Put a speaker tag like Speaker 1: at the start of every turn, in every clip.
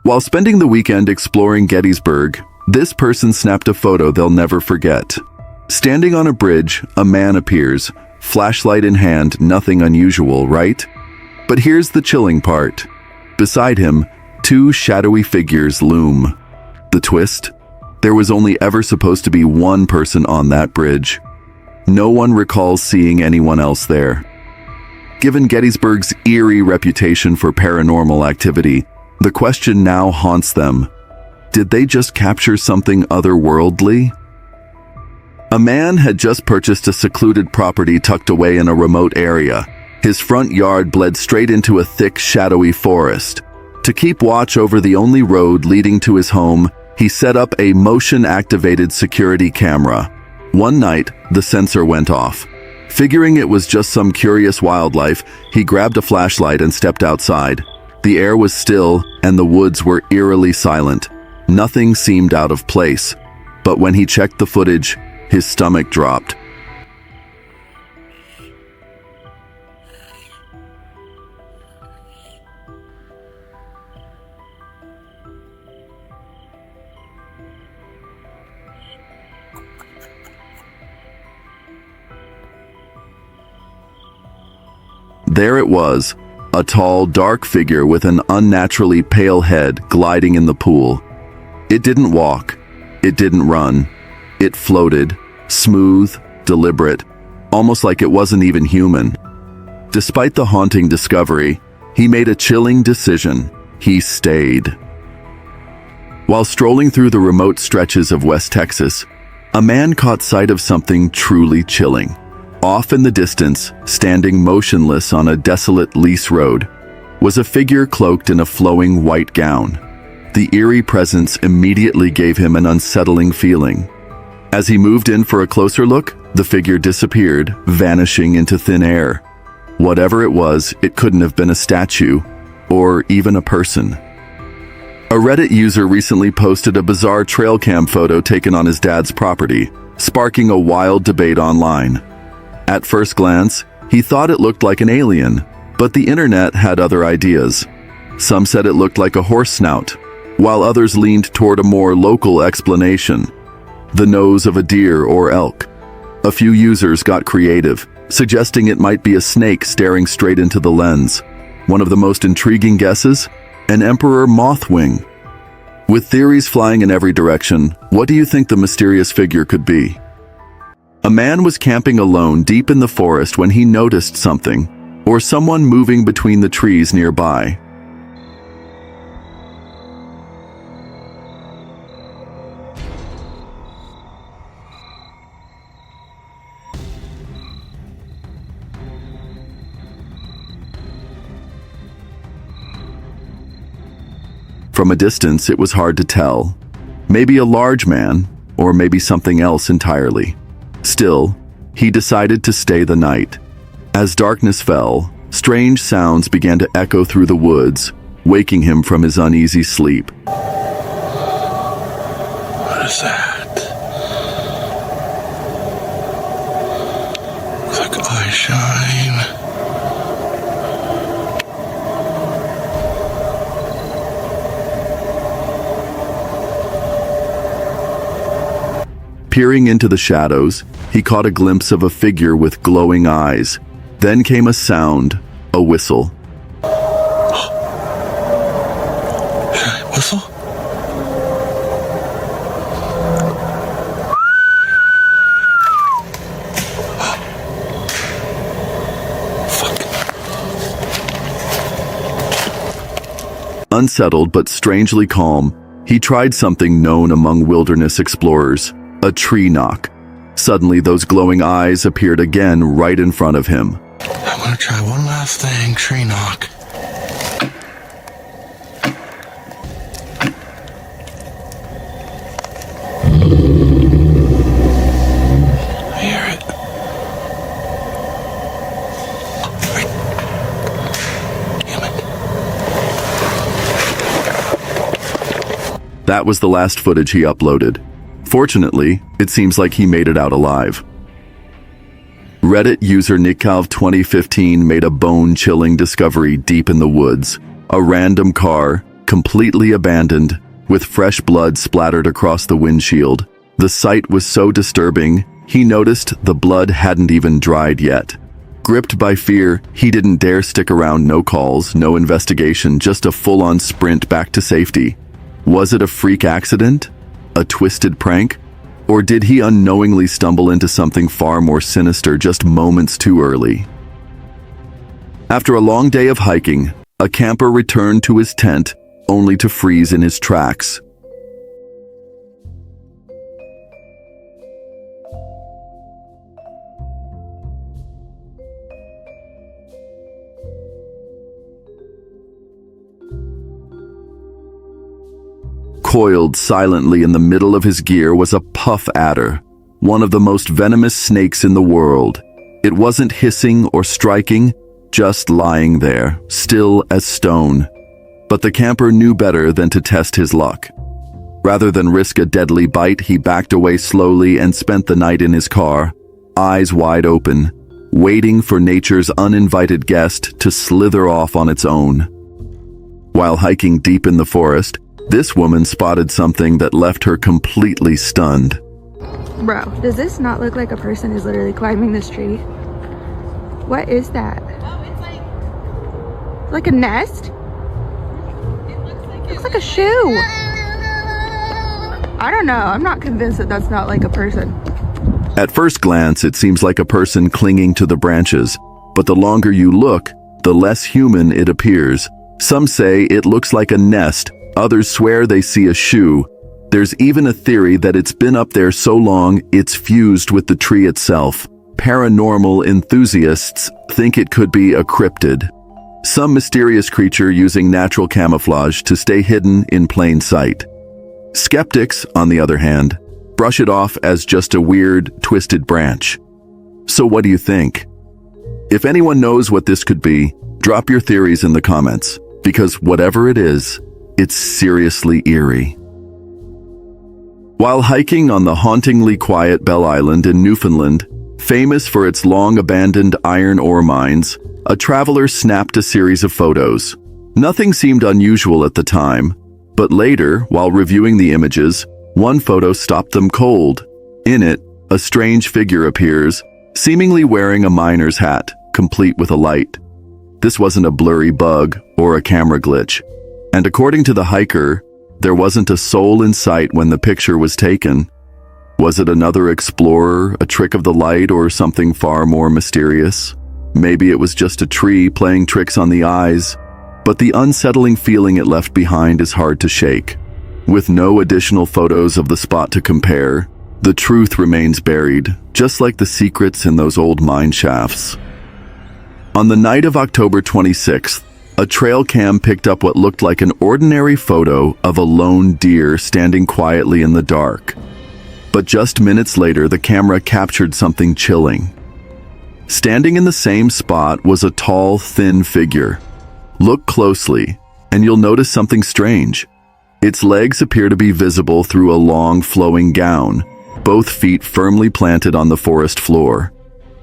Speaker 1: While spending the weekend exploring Gettysburg, this person snapped a photo they'll never forget. Standing on a bridge, a man appears, flashlight in hand, nothing unusual, right? But here's the chilling part. Beside him, two shadowy figures loom. The twist? There was only ever supposed to be one person on that bridge. No one recalls seeing anyone else there. Given Gettysburg's eerie reputation for paranormal activity, the question now haunts them. Did they just capture something otherworldly? A man had just purchased a secluded property tucked away in a remote area. His front yard bled straight into a thick, shadowy forest. To keep watch over the only road leading to his home, he set up a motion-activated security camera. One night, the sensor went off. Figuring it was just some curious wildlife, he grabbed a flashlight and stepped outside. The air was still, and the woods were eerily silent. Nothing seemed out of place. But when he checked the footage, his stomach dropped. There it was, a tall, dark figure with an unnaturally pale head gliding in the pool. It didn't walk. It didn't run. It floated, smooth, deliberate, almost like it wasn't even human. Despite the haunting discovery, he made a chilling decision. He stayed. While strolling through the remote stretches of West Texas, a man caught sight of something truly chilling. Off in the distance, standing motionless on a desolate lease road, was a figure cloaked in a flowing white gown. The eerie presence immediately gave him an unsettling feeling. As he moved in for a closer look, the figure disappeared, vanishing into thin air. Whatever it was, it couldn't have been a statue, or even a person. A Reddit user recently posted a bizarre trail cam photo taken on his dad's property, sparking a wild debate online. At first glance, he thought it looked like an alien, but the internet had other ideas. Some said it looked like a horse snout, while others leaned toward a more local explanation: the nose of a deer or elk. A few users got creative, suggesting it might be a snake staring straight into the lens. One of the most intriguing guesses? An emperor moth wing. With theories flying in every direction, what do you think the mysterious figure could be? A man was camping alone deep in the forest when he noticed something, or someone moving between the trees nearby. From a distance, it was hard to tell. Maybe a large man, or maybe something else entirely. Still, he decided to stay the night. As darkness fell, strange sounds began to echo through the woods, waking him from his uneasy sleep.
Speaker 2: What is that? Looks like eye shine.
Speaker 1: Peering into the shadows, he caught a glimpse of a figure with glowing eyes. Then came a sound, a whistle.
Speaker 2: Should I whistle? Fuck.
Speaker 1: Unsettled but strangely calm, he tried something known among wilderness explorers: a tree knock. Suddenly, those glowing eyes appeared again right in front of him.
Speaker 2: I'm gonna try one last thing, tree knock. I hear it. Wait. Damn it.
Speaker 1: That was the last footage he uploaded. Fortunately, it seems like he made it out alive. Reddit user Nickcalv2015 made a bone-chilling discovery deep in the woods. A random car, completely abandoned, with fresh blood splattered across the windshield. The sight was so disturbing, he noticed the blood hadn't even dried yet. Gripped by fear, he didn't dare stick around. No calls, no investigation, just a full-on sprint back to safety. Was it a freak accident? A twisted prank? Or did he unknowingly stumble into something far more sinister just moments too early? After a long day of hiking, a camper returned to his tent, only to freeze in his tracks. Coiled silently in the middle of his gear was a puff adder, one of the most venomous snakes in the world. It wasn't hissing or striking, just lying there, still as stone. But the camper knew better than to test his luck. Rather than risk a deadly bite, he backed away slowly and spent the night in his car, eyes wide open, waiting for nature's uninvited guest to slither off on its own. While hiking deep in the forest, this woman spotted something that left her completely stunned.
Speaker 3: Bro, does this not look like a person is literally climbing this tree? What is that?
Speaker 4: Oh, it's
Speaker 3: Like a nest?
Speaker 4: it
Speaker 3: Looks like a shoe. I don't know. I'm not convinced that that's not like a person.
Speaker 1: At first glance, it seems like a person clinging to the branches, but the longer you look, the less human it appears. Some say it looks like a nest. Others swear they see a shoe. There's even a theory that it's been up there so long it's fused with the tree itself. Paranormal enthusiasts think it could be a cryptid, some mysterious creature using natural camouflage to stay hidden in plain sight. Skeptics, on the other hand, brush it off as just a weird, twisted branch. So what do you think? If anyone knows what this could be, drop your theories in the comments, because whatever it is, it's seriously eerie. While hiking on the hauntingly quiet Bell Island in Newfoundland, famous for its long-abandoned iron ore mines, a traveler snapped a series of photos. Nothing seemed unusual at the time, but later, while reviewing the images, one photo stopped them cold. In it, a strange figure appears, seemingly wearing a miner's hat, complete with a light. This wasn't a blurry bug or a camera glitch. And according to the hiker, there wasn't a soul in sight when the picture was taken. Was it another explorer, a trick of the light, or something far more mysterious? Maybe it was just a tree playing tricks on the eyes, but the unsettling feeling it left behind is hard to shake. With no additional photos of the spot to compare, the truth remains buried, just like the secrets in those old mine shafts. On the night of October 26th, a trail cam picked up what looked like an ordinary photo of a lone deer standing quietly in the dark. But just minutes later, the camera captured something chilling. Standing in the same spot was a tall, thin figure. Look closely, and you'll notice something strange. Its legs appear to be visible through a long, flowing gown, both feet firmly planted on the forest floor.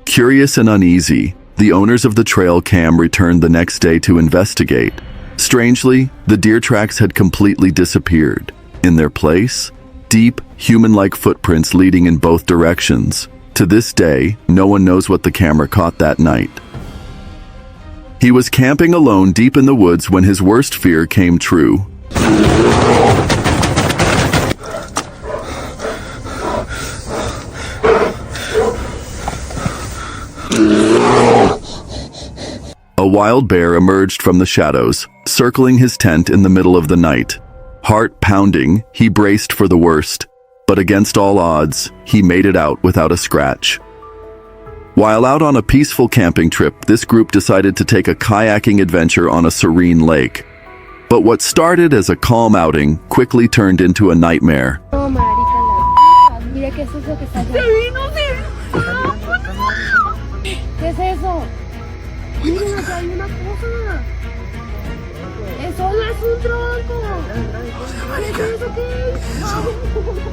Speaker 1: Curious and uneasy, the owners of the trail cam returned the next day to investigate. Strangely, the deer tracks had completely disappeared. In their place, deep, human-like footprints leading in both directions. To this day, no one knows what the camera caught that night. He was camping alone deep in the woods when his worst fear came true. A wild bear emerged from the shadows, circling his tent in the middle of the night. Heart pounding, he braced for the worst, but against all odds, he made it out without a scratch. While out on a peaceful camping trip, this group decided to take a kayaking adventure on a serene lake. But what started as a calm outing quickly turned into a nightmare.
Speaker 5: No, marica, la... Mira que eso es lo que está allá. ¿Qué es eso? Miren, acá hay una cosa. Eso no es un tronco. ¿Qué es eso? ¿Qué es eso?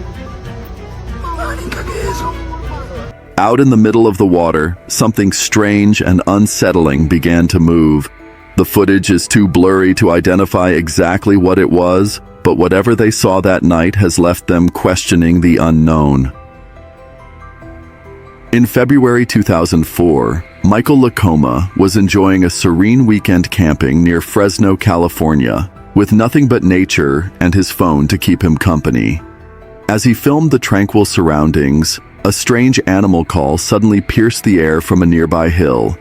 Speaker 1: Out in the middle of the water, something strange and unsettling began to move. The footage is too blurry to identify exactly what it was, but whatever they saw that night has left them questioning the unknown. In February 2004, Michael Lacoma was enjoying a serene weekend camping near Fresno, California, with nothing but nature and his phone to keep him company. As he filmed the tranquil surroundings, a strange animal call suddenly pierced the air from a nearby hill.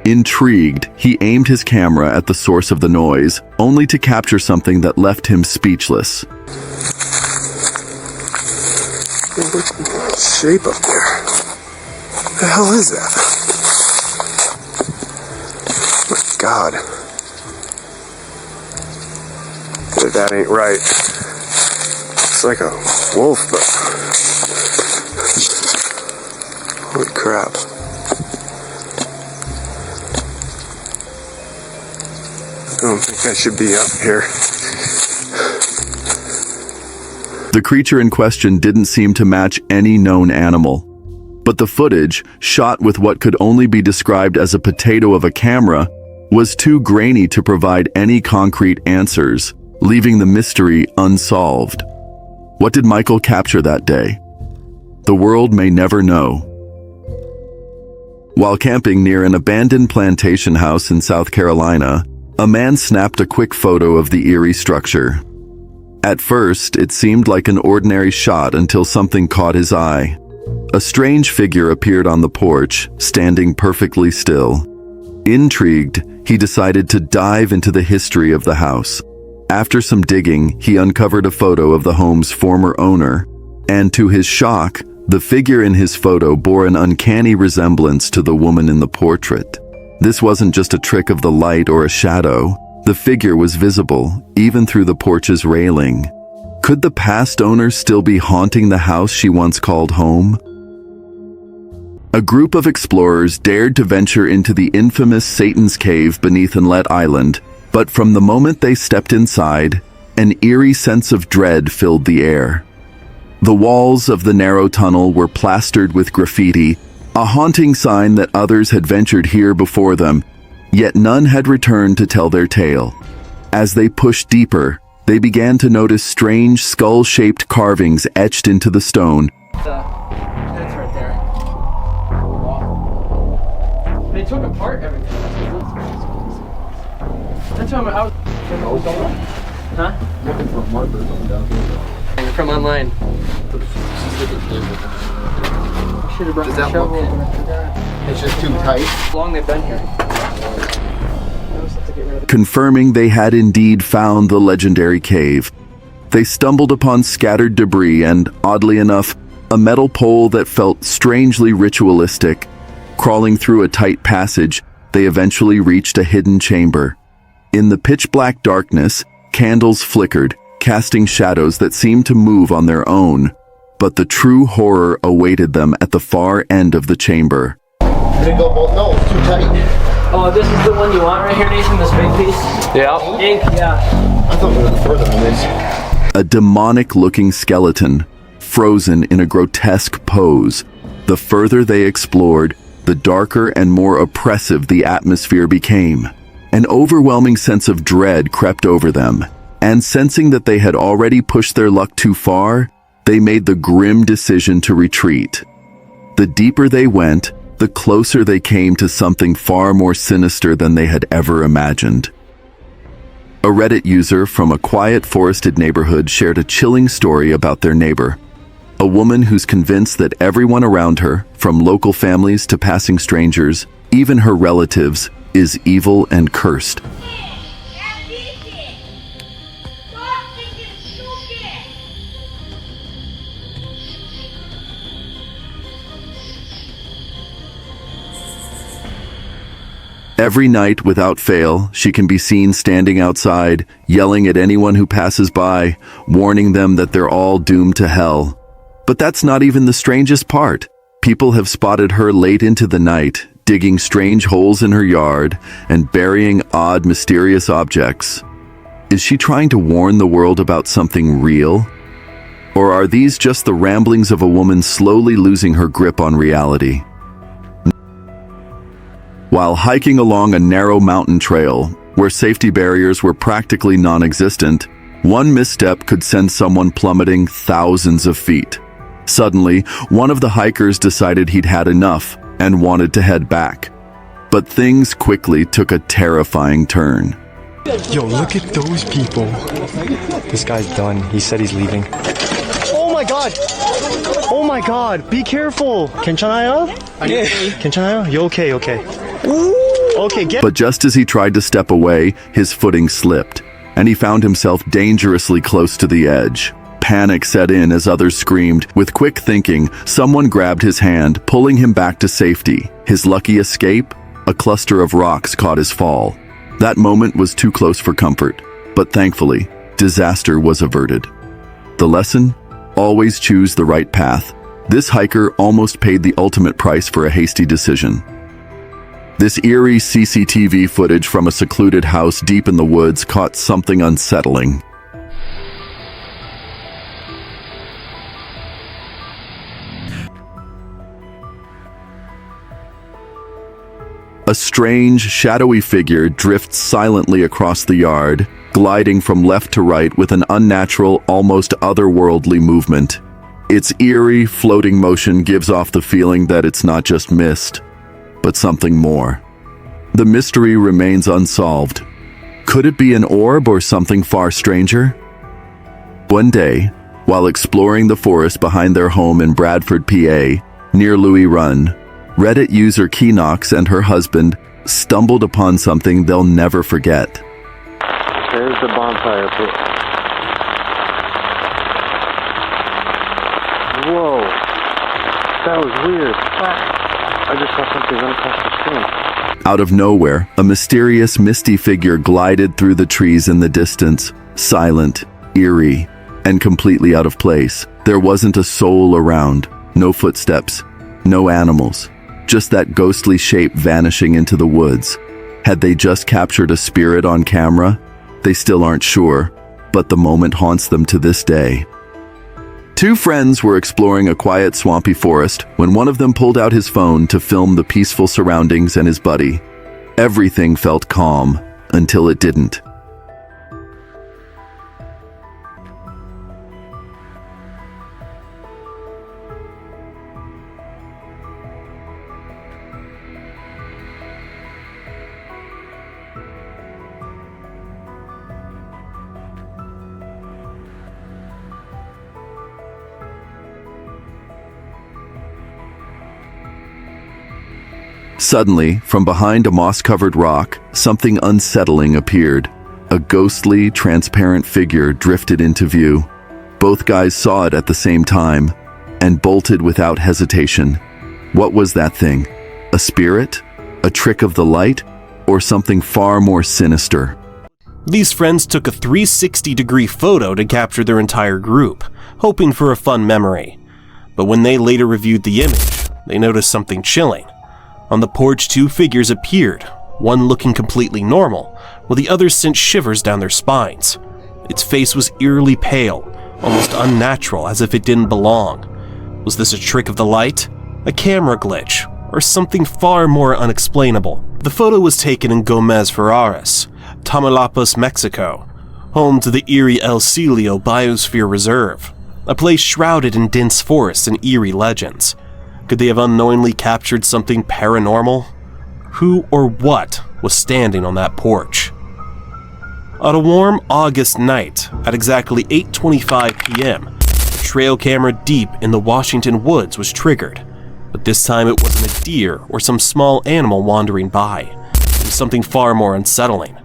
Speaker 1: Intrigued, he aimed his camera at the source of the noise, only to capture something that left him speechless.
Speaker 6: What shape up there? What the hell is that? Oh my God. That ain't right. It's like a wolf, but holy crap. I don't think I should be up here.
Speaker 1: The creature in question didn't seem to match any known animal, but the footage, shot with what could only be described as a potato of a camera, was too grainy to provide any concrete answers, leaving the mystery unsolved. What did Michael capture that day? The world may never know. While camping near an abandoned plantation house in South Carolina, a man snapped a quick photo of the eerie structure. At first, it seemed like an ordinary shot until something caught his eye. A strange figure appeared on the porch, standing perfectly still. Intrigued, he decided to dive into the history of the house. After some digging, he uncovered a photo of the home's former owner, and to his shock, the figure in his photo bore an uncanny resemblance to the woman in the portrait. This wasn't just a trick of the light or a shadow. The figure was visible, even through the porch's railing. Could the past owner still be haunting the house she once called home? A group of explorers dared to venture into the infamous Satan's Cave beneath Inlet Island, but from the moment they stepped inside, an eerie sense of dread filled the air. The walls of the narrow tunnel were plastered with graffiti, a haunting sign that others had ventured here before them, yet none had returned to tell their tale. As they pushed deeper, they began to notice strange skull-shaped carvings etched into the stone.
Speaker 7: That's right there. They took apart everything. That's why I was. Huh?
Speaker 6: Looking for markers on down here.
Speaker 7: From online. Should have brought
Speaker 6: Does
Speaker 7: the
Speaker 6: that
Speaker 7: shovel.
Speaker 6: look- It's just too tight.
Speaker 7: How long they've been here.
Speaker 1: Confirming they had indeed found the legendary cave. They stumbled upon scattered debris and, oddly enough, a metal pole that felt strangely ritualistic. Crawling through a tight passage, they eventually reached a hidden chamber. In the pitch-black darkness, candles flickered, casting shadows that seemed to move on their own. But the true horror awaited them at the far end of the chamber.
Speaker 6: Did it go both? No, it's too tight.
Speaker 7: Oh, this is the one you want right here, Nathan? This big piece? Yeah. Ink, yeah.
Speaker 6: I thought we were further on this.
Speaker 1: A demonic-looking skeleton, frozen in a grotesque pose. The further they explored, the darker and more oppressive the atmosphere became. An overwhelming sense of dread crept over them, and sensing that they had already pushed their luck too far, they made the grim decision to retreat. The deeper they went, the closer they came to something far more sinister than they had ever imagined. A Reddit user from a quiet forested neighborhood shared a chilling story about their neighbor. A woman who's convinced that everyone around her, from local families to passing strangers, even her relatives, is evil and cursed. Every night, without fail, she can be seen standing outside, yelling at anyone who passes by, warning them that they're all doomed to hell. But that's not even the strangest part. People have spotted her late into the night, digging strange holes in her yard and burying odd, mysterious objects. Is she trying to warn the world about something real? Or are these just the ramblings of a woman slowly losing her grip on reality? While hiking along a narrow mountain trail, where safety barriers were practically non-existent, one misstep could send someone plummeting thousands of feet. Suddenly, one of the hikers decided he'd had enough and wanted to head back. But things quickly took a terrifying turn.
Speaker 8: Yo, look at those people. This guy's done. He said he's leaving. Oh my god! Oh my god! Be careful! 괜찮아요? 괜찮아요? You okay? Okay, get.
Speaker 1: But just as he tried to step away, his footing slipped, and he found himself dangerously close to the edge. Panic set in as others screamed. With quick thinking, someone grabbed his hand, pulling him back to safety. His lucky escape? A cluster of rocks caught his fall. That moment was too close for comfort, but thankfully, disaster was averted. The lesson? Always choose the right path. This hiker almost paid the ultimate price for a hasty decision. This eerie CCTV footage from a secluded house deep in the woods caught something unsettling. A strange, shadowy figure drifts silently across the yard, gliding from left to right with an unnatural, almost otherworldly movement. Its eerie, floating motion gives off the feeling that it's not just mist, but something more. The mystery remains unsolved. Could it be an orb or something far stranger? One day, while exploring the forest behind their home in Bradford, PA, near Louis Run, Reddit user Keenox and her husband stumbled upon something they'll never forget.
Speaker 6: There's the bonfire pit. Whoa. That was weird. I just saw something run across the screen.
Speaker 1: Out of nowhere, a mysterious, misty figure glided through the trees in the distance, silent, eerie, and completely out of place. There wasn't a soul around, no footsteps, no animals. Just that ghostly shape vanishing into the woods. Had they just captured a spirit on camera? They still aren't sure, but the moment haunts them to this day. Two friends were exploring a quiet, swampy forest when one of them pulled out his phone to film the peaceful surroundings and his buddy. Everything felt calm until it didn't. Suddenly, from behind a moss-covered rock, something unsettling appeared. A ghostly, transparent figure drifted into view. Both guys saw it at the same time and bolted without hesitation. What was that thing? A spirit? A trick of the light? Or something far more sinister?
Speaker 9: These friends took a 360-degree photo to capture their entire group, hoping for a fun memory. But when they later reviewed the image, they noticed something chilling. On the porch, two figures appeared, one looking completely normal, while the other sent shivers down their spines. Its face was eerily pale, almost unnatural, as if it didn't belong. Was this a trick of the light, a camera glitch, or something far more unexplainable? The photo was taken in Gomez Ferraris, Tamaulipas, Mexico, home to the eerie El Celio Biosphere Reserve, a place shrouded in dense forests and eerie legends. Could they have unknowingly captured something paranormal? Who or what was standing on that porch? On a warm August night, at exactly 8:25 p.m., a trail camera deep in the Washington woods was triggered. But this time it wasn't a deer or some small animal wandering by. It was something far more unsettling.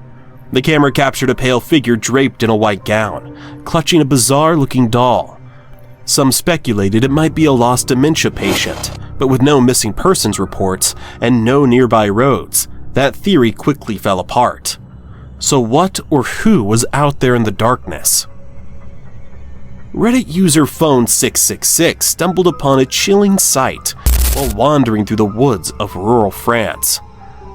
Speaker 9: The camera captured a pale figure draped in a white gown, clutching a bizarre-looking doll. Some speculated it might be a lost dementia patient, but with no missing persons reports and no nearby roads, that theory quickly fell apart. So what or who was out there in the darkness? Reddit user Phone666 stumbled upon a chilling sight while wandering through the woods of rural France.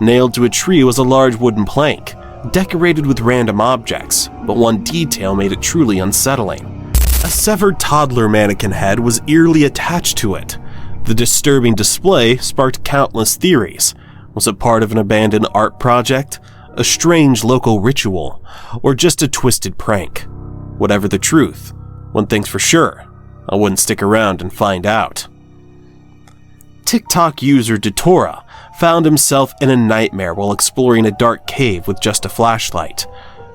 Speaker 9: Nailed to a tree was a large wooden plank, decorated with random objects, but one detail made it truly unsettling. A severed toddler mannequin head was eerily attached to it. The disturbing display sparked countless theories. Was it part of an abandoned art project? a strange local ritual, or just a twisted prank. Whatever the truth, one thing's for sure, I wouldn't stick around and find out. TikTok user Datora found himself in a nightmare while exploring a dark cave with just a flashlight.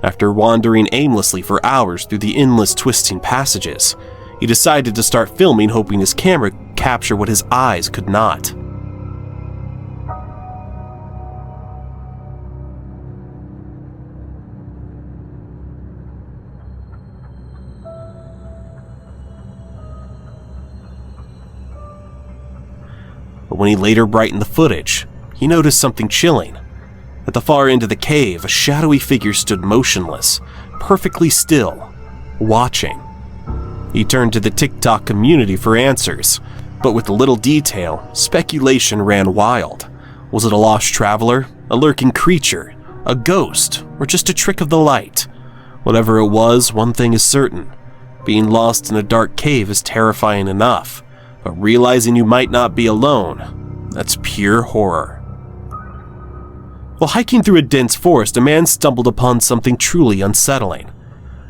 Speaker 9: After wandering aimlessly for hours through the endless twisting passages, he decided to start filming, hoping his camera could capture what his eyes could not. But when he later brightened the footage, he noticed something chilling. At the far end of the cave, a shadowy figure stood motionless, perfectly still, watching. He turned to the TikTok community for answers, but with little detail, speculation ran wild. Was it a lost traveler, a lurking creature, a ghost, or just a trick of the light? Whatever it was, one thing is certain. Being lost in a dark cave is terrifying enough, but realizing you might not be alone, that's pure horror. While hiking through a dense forest, a man stumbled upon something truly unsettling.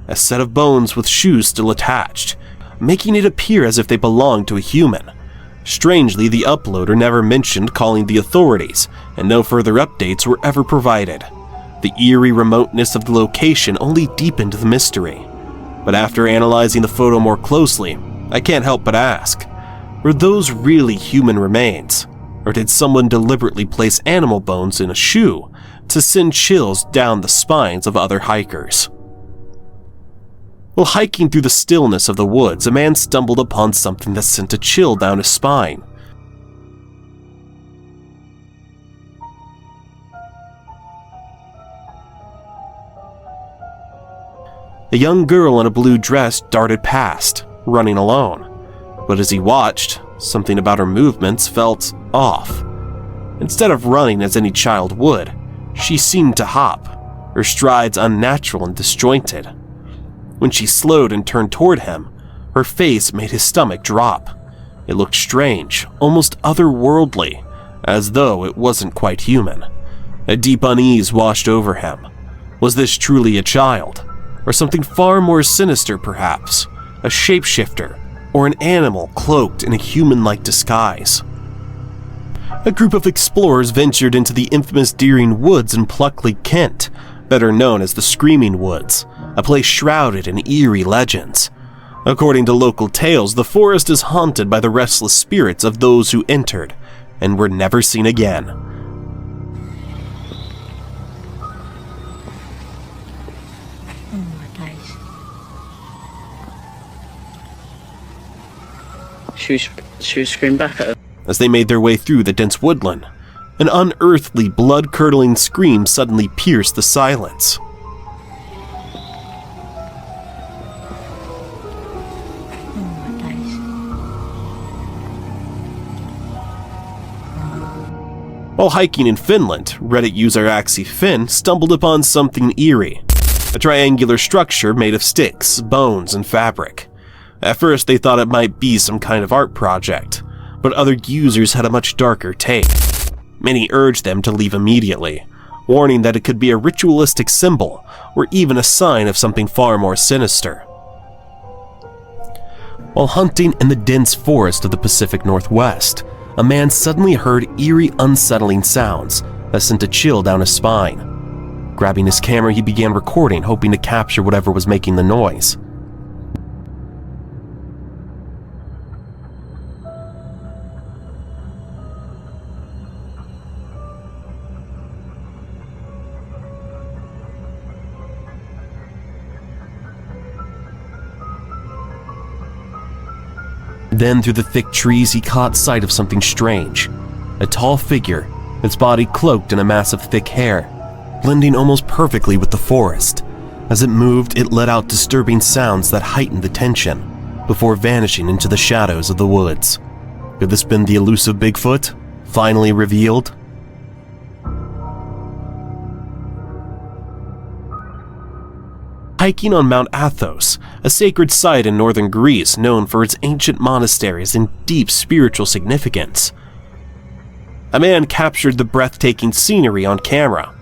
Speaker 9: A set of bones with shoes still attached, making it appear as if they belonged to a human. Strangely, the uploader never mentioned calling the authorities, and no further updates were ever provided. The eerie remoteness of the location only deepened the mystery. But after analyzing the photo more closely, I can't help but ask, were those really human remains? Or did someone deliberately place animal bones in a shoe to send chills down the spines of other hikers? While hiking through the stillness of the woods, a man stumbled upon something that sent a chill down his spine. A young girl in a blue dress darted past, running alone. But as he watched, something about her movements felt off. Instead of running as any child would, she seemed to hop, her strides unnatural and disjointed. When she slowed and turned toward him, her face made his stomach drop. It looked strange, almost otherworldly, as though it wasn't quite human. A deep unease washed over him. Was this truly a child? Or something far more sinister, perhaps? A shapeshifter? Or an animal cloaked in a human-like disguise? A group of explorers ventured into the infamous Deering Woods in Pluckley, Kent, better known as the Screaming Woods, a place shrouded in eerie legends. According to local tales, the forest is haunted by the restless spirits of those who entered and were never seen again.
Speaker 7: Should we scream back at her?
Speaker 9: As they made their way through the dense woodland, an unearthly, blood-curdling scream suddenly pierced the silence. While hiking in Finland, Reddit user Axie Finn stumbled upon something eerie. A triangular structure made of sticks, bones, and fabric. At first they thought it might be some kind of art project, but other users had a much darker take. Many urged them to leave immediately, warning that it could be a ritualistic symbol or even a sign of something far more sinister. While hunting in the dense forest of the Pacific Northwest, a man suddenly heard eerie, unsettling sounds that sent a chill down his spine. Grabbing his camera, he began recording, hoping to capture whatever was making the noise. Then, through the thick trees, he caught sight of something strange. A tall figure, its body cloaked in a mass of thick hair, blending almost perfectly with the forest. As it moved, it let out disturbing sounds that heightened the tension, before vanishing into the shadows of the woods. Could this been the elusive Bigfoot, finally revealed? Hiking on Mount Athos, a sacred site in northern Greece known for its ancient monasteries and deep spiritual significance. A man captured the breathtaking scenery on camera.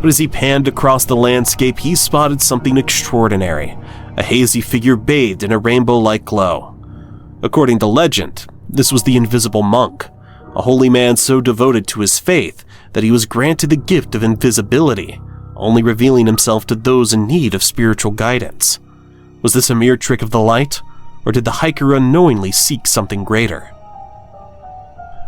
Speaker 9: But as he panned across the landscape, he spotted something extraordinary, a hazy figure bathed in a rainbow-like glow. According to legend, this was the invisible monk, a holy man so devoted to his faith that he was granted the gift of invisibility, only revealing himself to those in need of spiritual guidance. Was this a mere trick of the light, or did the hiker unknowingly seek something greater?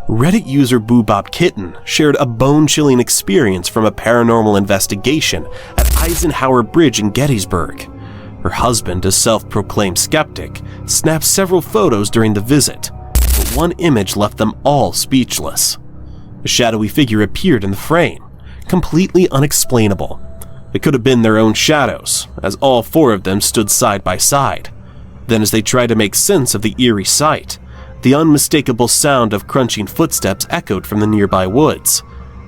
Speaker 9: Reddit user BoobopKitten shared a bone-chilling experience from a paranormal investigation at Eisenhower Bridge in Gettysburg. Her husband, a self-proclaimed skeptic, snapped several photos during the visit, but one image left them all speechless. A shadowy figure appeared in the frame, completely unexplainable. It could have been their own shadows, as all four of them stood side by side. Then as they tried to make sense of the eerie sight, the unmistakable sound of crunching footsteps echoed from the nearby woods,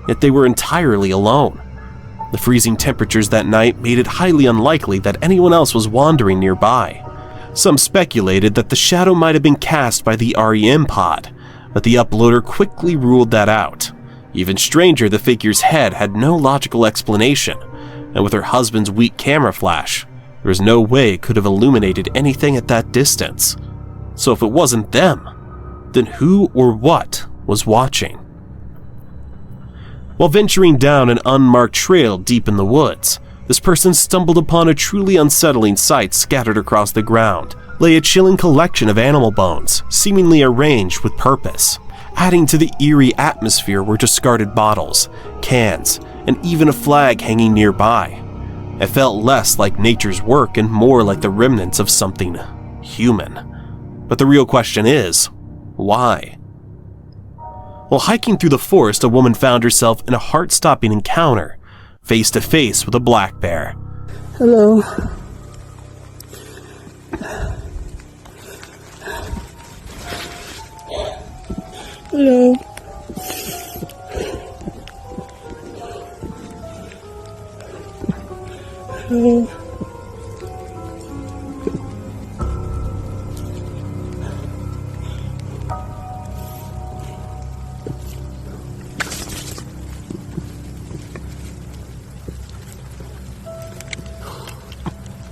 Speaker 9: yet they were entirely alone. The freezing temperatures that night made it highly unlikely that anyone else was wandering nearby. Some speculated that the shadow might have been cast by the REM pod, but the uploader quickly ruled that out. Even stranger, the figure's head had no logical explanation, and with her husband's weak camera flash, there was no way it could have illuminated anything at that distance. So if it wasn't them, then who or what was watching? While venturing down an unmarked trail deep in the woods, this person stumbled upon a truly unsettling sight. Scattered across the ground lay a chilling collection of animal bones, seemingly arranged with purpose. Adding to the eerie atmosphere were discarded bottles, cans, and even a flag hanging nearby. It felt less like nature's work and more like the remnants of something human. But the real question is, why? While hiking through the forest, a woman found herself in a heart-stopping encounter, face to face with a black bear.
Speaker 10: Hello. Hello. Hello.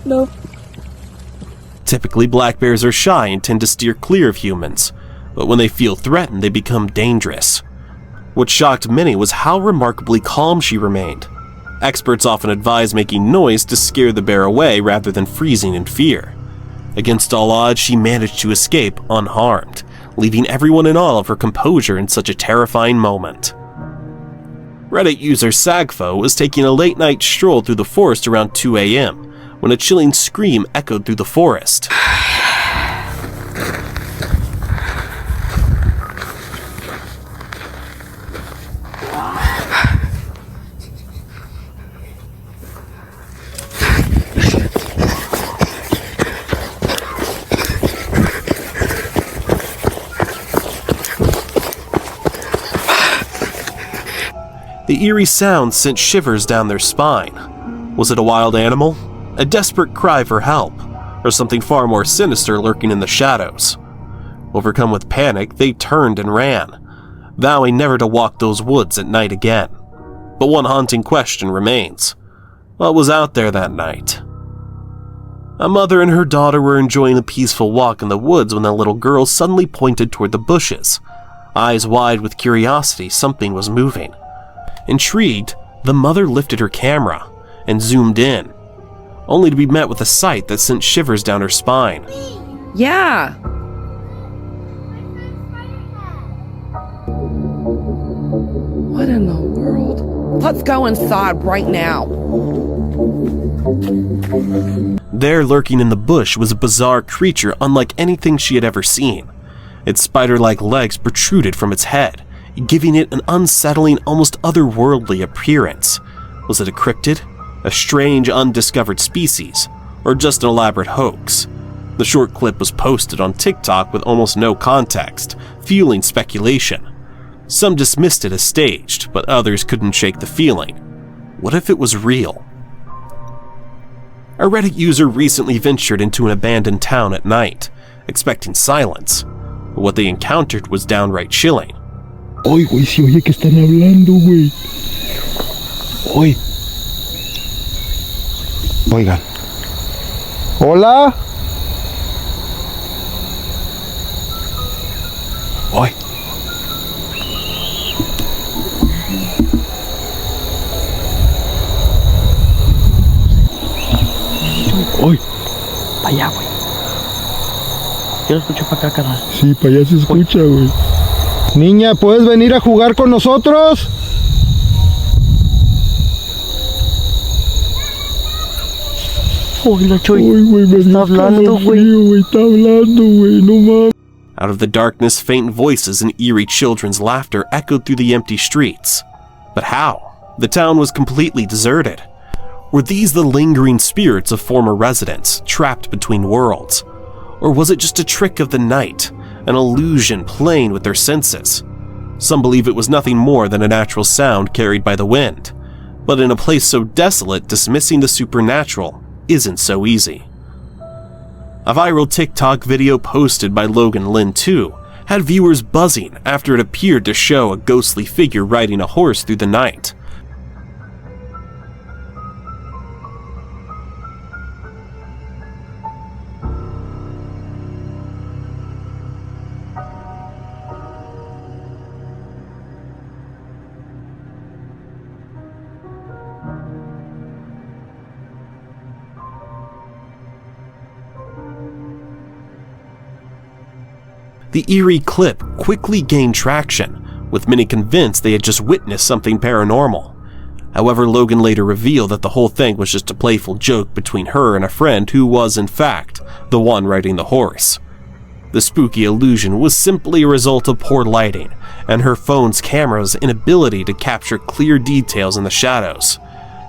Speaker 10: No.
Speaker 9: Typically, black bears are shy and tend to steer clear of humans, but when they feel threatened, they become dangerous. What shocked many was how remarkably calm she remained. Experts often advise making noise to scare the bear away rather than freezing in fear. Against all odds, she managed to escape unharmed, leaving everyone in awe of her composure in such a terrifying moment. Reddit user Sagfo was taking a late-night stroll through the forest around 2 a.m. when a chilling scream echoed through the forest. The eerie sound sent shivers down their spine. Was it a wild animal? A desperate cry for help? Or something far more sinister lurking in the shadows? Overcome with panic, they turned and ran, vowing never to walk those woods at night again. But one haunting question remains. What was out there that night? A mother and her daughter were enjoying a peaceful walk in the woods when the little girl suddenly pointed toward the bushes. Eyes wide with curiosity, something was moving. Intrigued, the mother lifted her camera and zoomed in, only to be met with a sight that sent shivers down her spine.
Speaker 11: Yeah. What in the world? Let's go inside right now.
Speaker 9: There, lurking in the bush, was a bizarre creature unlike anything she had ever seen. Its spider-like legs protruded from its head, giving it an unsettling, almost otherworldly appearance. Was it a cryptid? A strange, undiscovered species? Or just an elaborate hoax? The short clip was posted on TikTok with almost no context, fueling speculation. Some dismissed it as staged, but others couldn't shake the feeling. What if it was real? A Reddit user recently ventured into an abandoned town at night, expecting silence, but what they encountered was downright chilling.
Speaker 10: Oye, güey, si oye que están hablando, güey. Oye,
Speaker 12: Oigan. Hola. Hoy. Hoy.
Speaker 6: Para allá, güey. Yo lo escucho para acá, carnal.
Speaker 12: Sí, para allá se escucha, güey. Niña, ¿puedes venir a jugar con nosotros?
Speaker 6: Hola, Choy.
Speaker 12: Uy, güey, me
Speaker 6: está hablando,
Speaker 12: güey. Está hablando, güey. No mames.
Speaker 9: Out of the darkness, faint voices and eerie children's laughter echoed through the empty streets. But how? The town was completely deserted. Were these the lingering spirits of former residents, trapped between worlds? Or was it just a trick of the night, an illusion playing with their senses? Some believe it was nothing more than a natural sound carried by the wind. But in a place so desolate, dismissing the supernatural isn't so easy. A viral TikTok video posted by Logan Lin 2 had viewers buzzing after it appeared to show a ghostly figure riding a horse through the night. The eerie clip quickly gained traction, with many convinced they had just witnessed something paranormal. However, Logan later revealed that the whole thing was just a playful joke between her and a friend who was, in fact, the one riding the horse. The spooky illusion was simply a result of poor lighting and her phone's camera's inability to capture clear details in the shadows.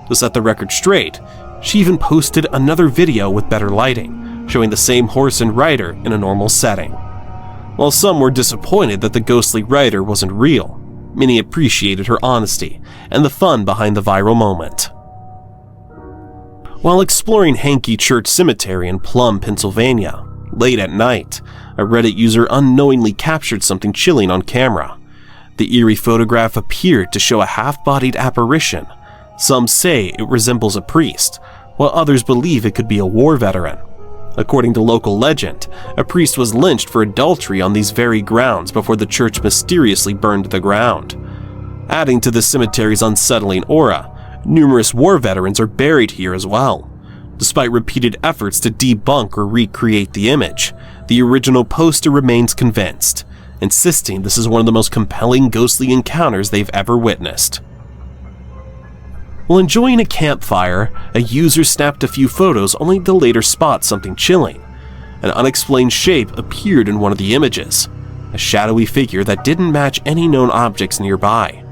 Speaker 9: To set the record straight, she even posted another video with better lighting, showing the same horse and rider in a normal setting. While some were disappointed that the ghostly rider wasn't real, many appreciated her honesty and the fun behind the viral moment. While exploring Hankey Church Cemetery in Plum, Pennsylvania, late at night, a Reddit user unknowingly captured something chilling on camera. The eerie photograph appeared to show a half-bodied apparition. Some say it resembles a priest, while others believe it could be a war veteran. According to local legend, a priest was lynched for adultery on these very grounds before the church mysteriously burned to the ground. Adding to the cemetery's unsettling aura, numerous war veterans are buried here as well. Despite repeated efforts to debunk or recreate the image, the original poster remains convinced, insisting this is one of the most compelling ghostly encounters they've ever witnessed. While enjoying a campfire, a user snapped a few photos only to later spot something chilling. An unexplained shape appeared in one of the images, a shadowy figure that didn't match any known objects nearby.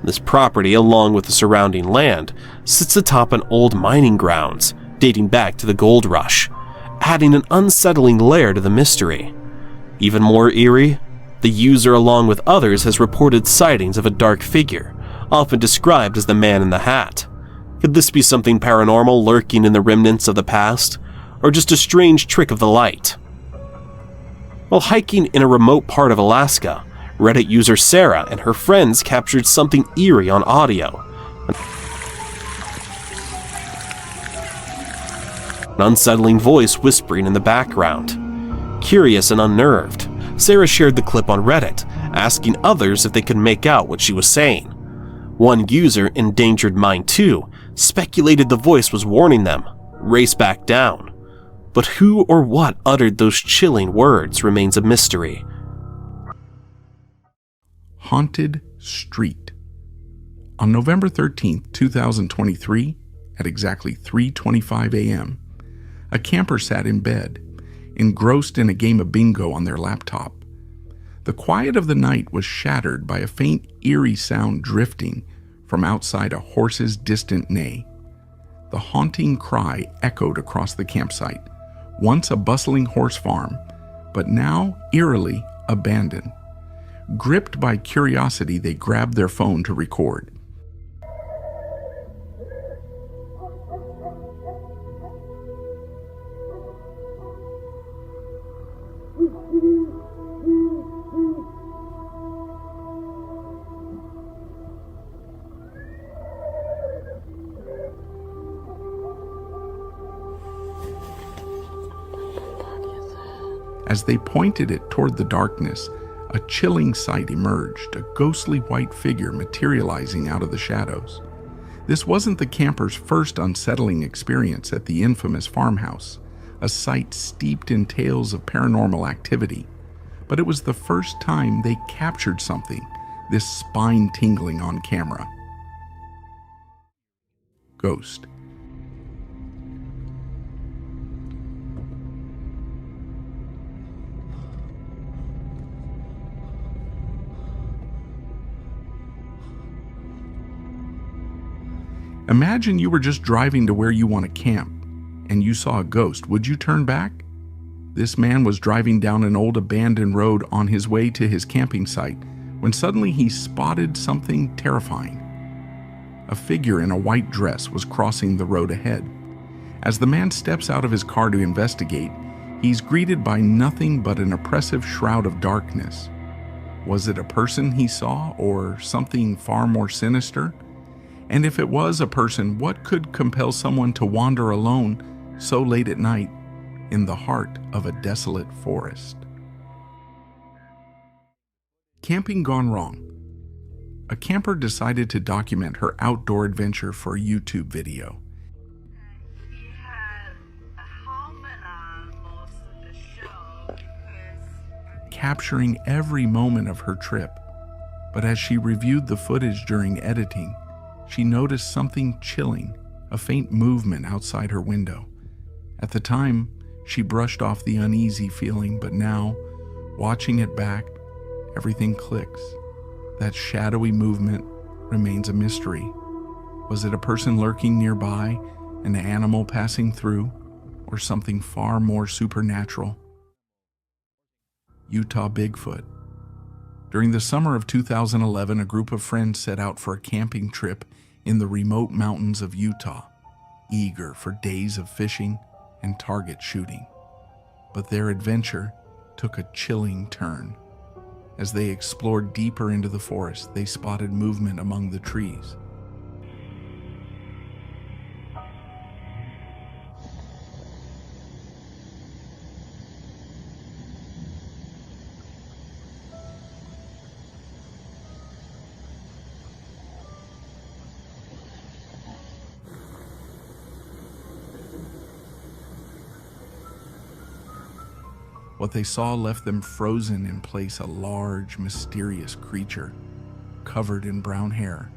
Speaker 9: This property, along with the surrounding land, sits atop an old mining grounds dating back to the gold rush, adding an unsettling layer to the mystery. Even more eerie, the user along with others has reported sightings of a dark figure, often described as the man in the hat. Could this be something paranormal lurking in the remnants of the past, or just a strange trick of the light? While hiking in a remote part of Alaska, Reddit user Sarah and her friends captured something eerie on audio. An unsettling voice whispering in the background. Curious and unnerved, Sarah shared the clip on Reddit, asking others if they could make out what she was saying. One user, Endangered Mind 2, speculated the voice was warning them, race back down. But who or what uttered those chilling words remains a mystery.
Speaker 13: Haunted Street. On November 13th, 2023, at exactly 3:25 a.m., a camper sat in bed, engrossed in a game of bingo on their laptop. The quiet of the night was shattered by a faint, eerie sound drifting from outside a horse's distant neigh. The haunting cry echoed across the campsite, once a bustling horse farm, but now eerily abandoned. Gripped by curiosity, they grabbed their phone to record. As they pointed it toward the darkness, a chilling sight emerged, a ghostly white figure materializing out of the shadows. This wasn't the campers' first unsettling experience at the infamous farmhouse, a site steeped in tales of paranormal activity, but it was the first time they captured something this spine-tingling on camera. Ghost. Imagine you were just driving to where you want to camp, and you saw a ghost. Would you turn back? This man was driving down an old abandoned road on his way to his camping site when suddenly he spotted something terrifying. A figure in a white dress was crossing the road ahead. As the man steps out of his car to investigate, he's greeted by nothing but an oppressive shroud of darkness. Was it a person he saw, or something far more sinister? And if it was a person, what could compel someone to wander alone so late at night in the heart of a desolate forest? Camping gone wrong. A camper decided to document her outdoor adventure for a YouTube video. Capturing every moment of her trip. But as she reviewed the footage during editing, she noticed something chilling, a faint movement outside her window. At the time, she brushed off the uneasy feeling, but now, watching it back, everything clicks. That shadowy movement remains a mystery. Was it a person lurking nearby, an animal passing through, or something far more supernatural? Utah Bigfoot. During the summer of 2011, a group of friends set out for a camping trip in the remote mountains of Utah, eager for days of fishing and target shooting. But their adventure took a chilling turn. As they explored deeper into the forest, they spotted movement among the trees. What they saw left them frozen in place, a large, mysterious creature, covered in brown hair,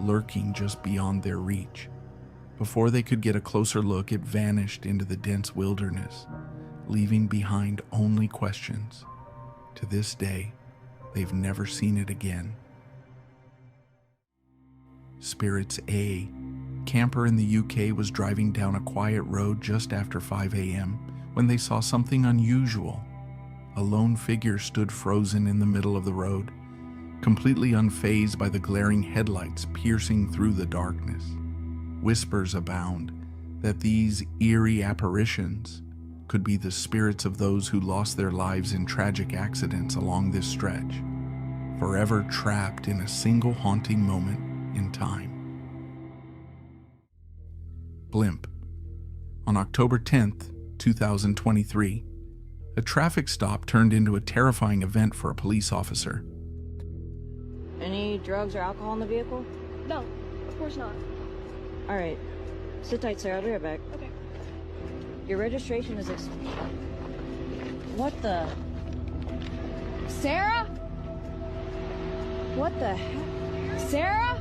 Speaker 13: lurking just beyond their reach. Before they could get a closer look, it vanished into the dense wilderness, leaving behind only questions. To this day, they've never seen it again. Spirits A. Camper in the UK was driving down a quiet road just after 5 a.m. when they saw something unusual. A lone figure stood frozen in the middle of the road, completely unfazed by the glaring headlights piercing through the darkness. Whispers abound that these eerie apparitions could be the spirits of those who lost their lives in tragic accidents along this stretch, forever trapped in a single haunting moment in time. Blimp. On October 10th, 2023, a traffic stop turned into a terrifying event for a police officer.
Speaker 14: Any drugs or alcohol in the vehicle?
Speaker 5: No, of course not.
Speaker 14: All right. Sit tight, sir. I'll be right back.
Speaker 5: Okay.
Speaker 14: Your registration is What the?
Speaker 5: Sarah?
Speaker 14: What the heck?
Speaker 5: Sarah?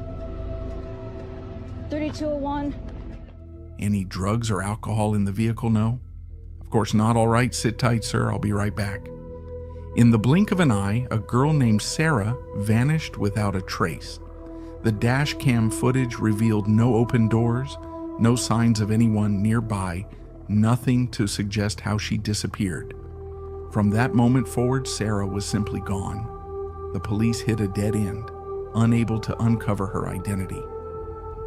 Speaker 14: 3201.
Speaker 13: Any drugs or alcohol in the vehicle? No? Of course not. All right, sit tight, sir. I'll be right back. In the blink of an eye, a girl named Sarah vanished without a trace. The dash cam footage revealed no open doors, no signs of anyone nearby, nothing to suggest how she disappeared. From that moment forward, Sarah was simply gone. The police hit a dead end, unable to uncover her identity.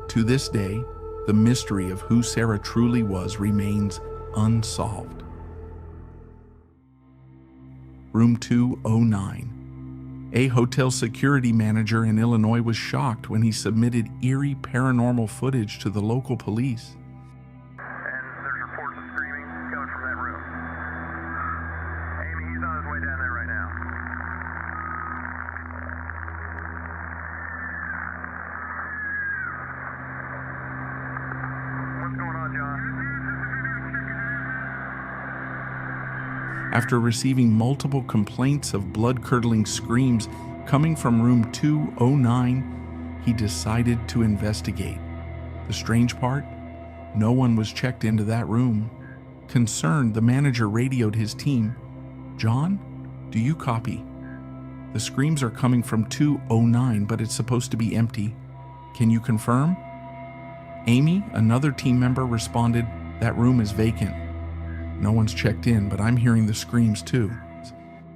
Speaker 13: To this day, the mystery of who Sarah truly was remains unsolved. Room 209. A hotel security manager in Illinois was shocked when he submitted eerie paranormal footage to the local police.
Speaker 15: And there's reports of screaming coming from that room. Amy,
Speaker 13: After receiving multiple complaints of blood-curdling screams coming from room 209, he decided to investigate. The strange part? No one was checked into that room. Concerned, the manager radioed his team. "John, do you copy? The screams are coming from 209, but it's supposed to be empty. Can you confirm?" Amy, another team member, responded, "That room is vacant. No one's checked in, but I'm hearing the screams too."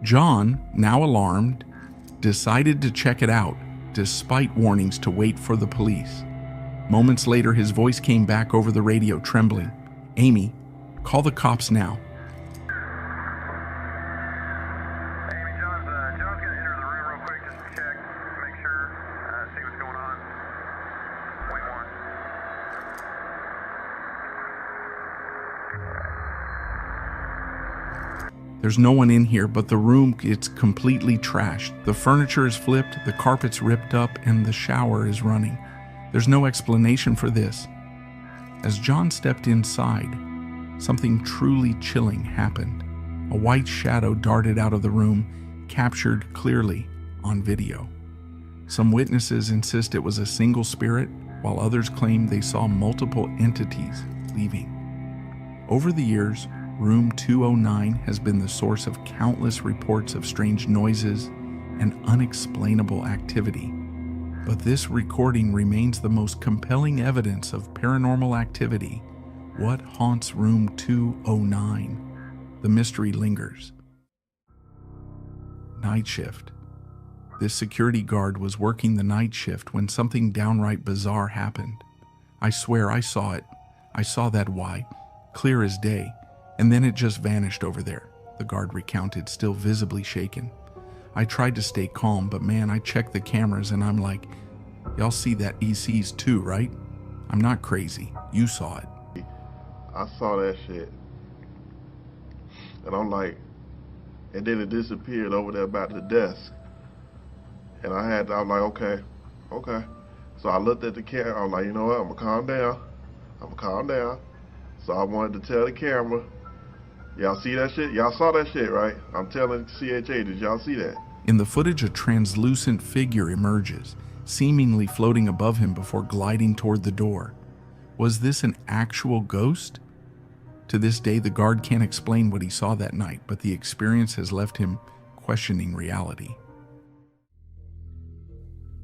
Speaker 13: John, now alarmed, decided to check it out, despite warnings to wait for the police. Moments later, his voice came back over the radio, trembling. "Amy, call the cops now." There's no one in here, but the room, it's completely trashed. The furniture is flipped, the carpet's ripped up, and the shower is running. There's no explanation for this. As John stepped inside, something truly chilling happened. A white shadow darted out of the room, captured clearly on video. Some witnesses insist it was a single spirit, while others claim they saw multiple entities leaving. Over the years, Room 209 has been the source of countless reports of strange noises and unexplainable activity. But this recording remains the most compelling evidence of paranormal activity. What haunts Room 209? The mystery lingers. Night shift. This security guard was working the night shift when something downright bizarre happened. "I swear I saw it. I saw that Y, clear as day. And then it just vanished over there," the guard recounted, still visibly shaken. "I tried to stay calm, but man, I checked the cameras and I'm like, y'all see that ECs too, right? I'm not crazy. You saw it."
Speaker 15: I saw that shit. And I'm like, and then it disappeared over there by the desk. And I was like, okay. So I looked at the camera, I was like, you know what, I'm gonna calm down. So I wanted to tell the camera, y'all see that shit? Y'all saw that shit, right? I'm telling CHA, did y'all see that?
Speaker 13: In the footage, a translucent figure emerges, seemingly floating above him before gliding toward the door. Was this an actual ghost? To this day, the guard can't explain what he saw that night, but the experience has left him questioning reality.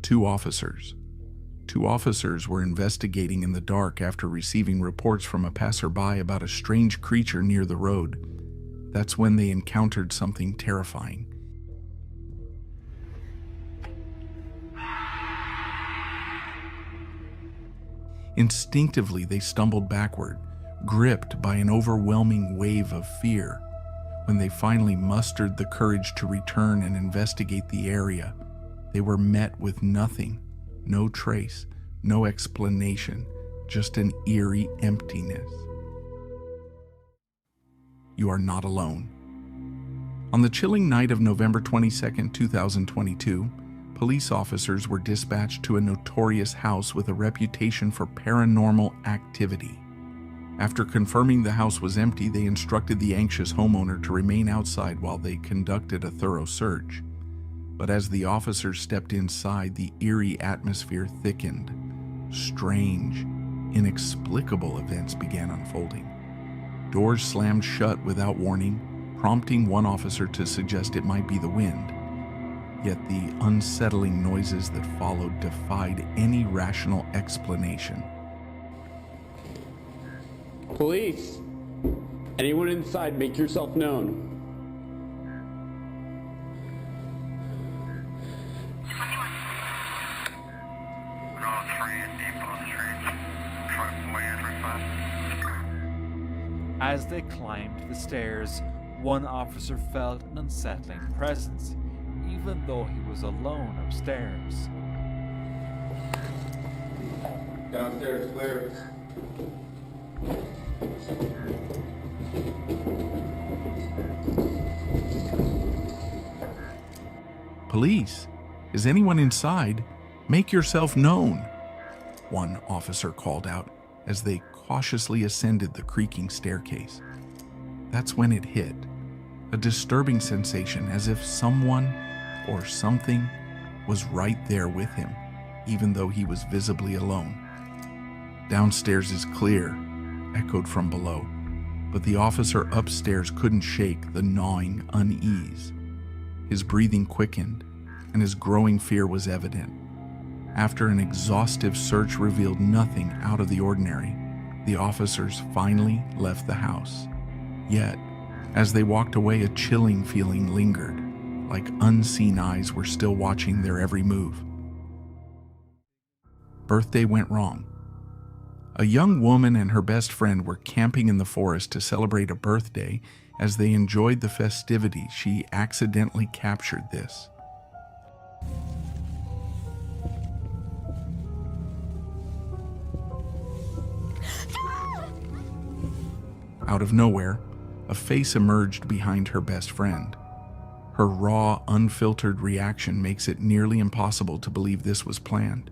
Speaker 13: Two officers were investigating in the dark after receiving reports from a passerby about a strange creature near the road. That's when they encountered something terrifying. Instinctively, they stumbled backward, gripped by an overwhelming wave of fear. When they finally mustered the courage to return and investigate the area, they were met with nothing. No trace, no explanation, just an eerie emptiness. You are not alone. On the chilling night of November 22, 2022, police officers were dispatched to a notorious house with a reputation for paranormal activity. After confirming the house was empty, they instructed the anxious homeowner to remain outside while they conducted a thorough search. But as the officers stepped inside, the eerie atmosphere thickened. Strange, inexplicable events began unfolding. Doors slammed shut without warning, prompting one officer to suggest it might be the wind. Yet the unsettling noises that followed defied any rational explanation.
Speaker 16: Police! Anyone inside, make yourself known.
Speaker 17: As they climbed the stairs, one officer felt an unsettling presence, even though he was alone upstairs.
Speaker 16: Downstairs clear.
Speaker 13: Police, is anyone inside? Make yourself known, one officer called out as they cautiously ascended the creaking staircase. That's when it hit. a disturbing sensation as if someone or something was right there with him, even though he was visibly alone. Downstairs is clear, echoed from below, but the officer upstairs couldn't shake the gnawing unease. His breathing quickened, and his growing fear was evident. After an exhaustive search revealed nothing out of the ordinary, the officers finally left the house. Yet, as they walked away, a chilling feeling lingered, like unseen eyes were still watching their every move. Birthday went wrong. A young woman and her best friend were camping in the forest to celebrate a birthday. As they enjoyed the festivities, she accidentally captured this. Out of nowhere, a face emerged behind her best friend. Her raw, unfiltered reaction makes it nearly impossible to believe this was planned.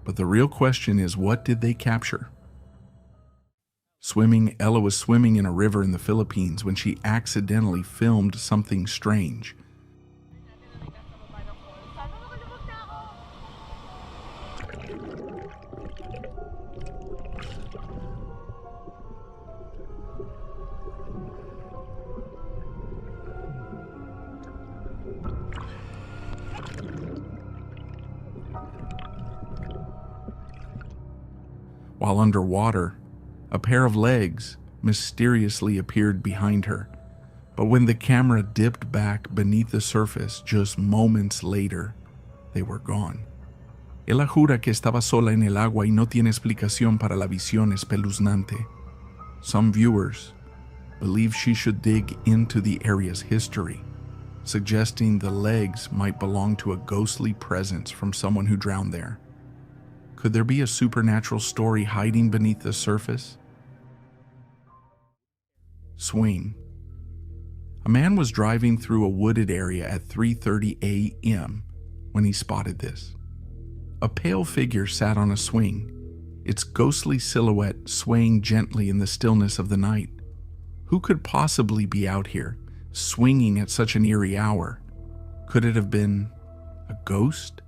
Speaker 13: But the real question is, what did they capture? Ella was swimming in a river in the Philippines when she accidentally filmed something strange. While underwater, a pair of legs mysteriously appeared behind her, but when the camera dipped back beneath the surface just moments later, they were gone. Ella jura que estaba sola en el agua y no tiene explicación para la visión espeluznante. Some viewers believe she should dig into the area's history, suggesting the legs might belong to a ghostly presence from someone who drowned there. Could there be a supernatural story hiding beneath the surface? Swing. A man was driving through a wooded area at 3:30 a.m. when he spotted this. A pale figure sat on a swing, its ghostly silhouette swaying gently in the stillness of the night. Who could possibly be out here, swinging at such an eerie hour? Could it have been a ghost?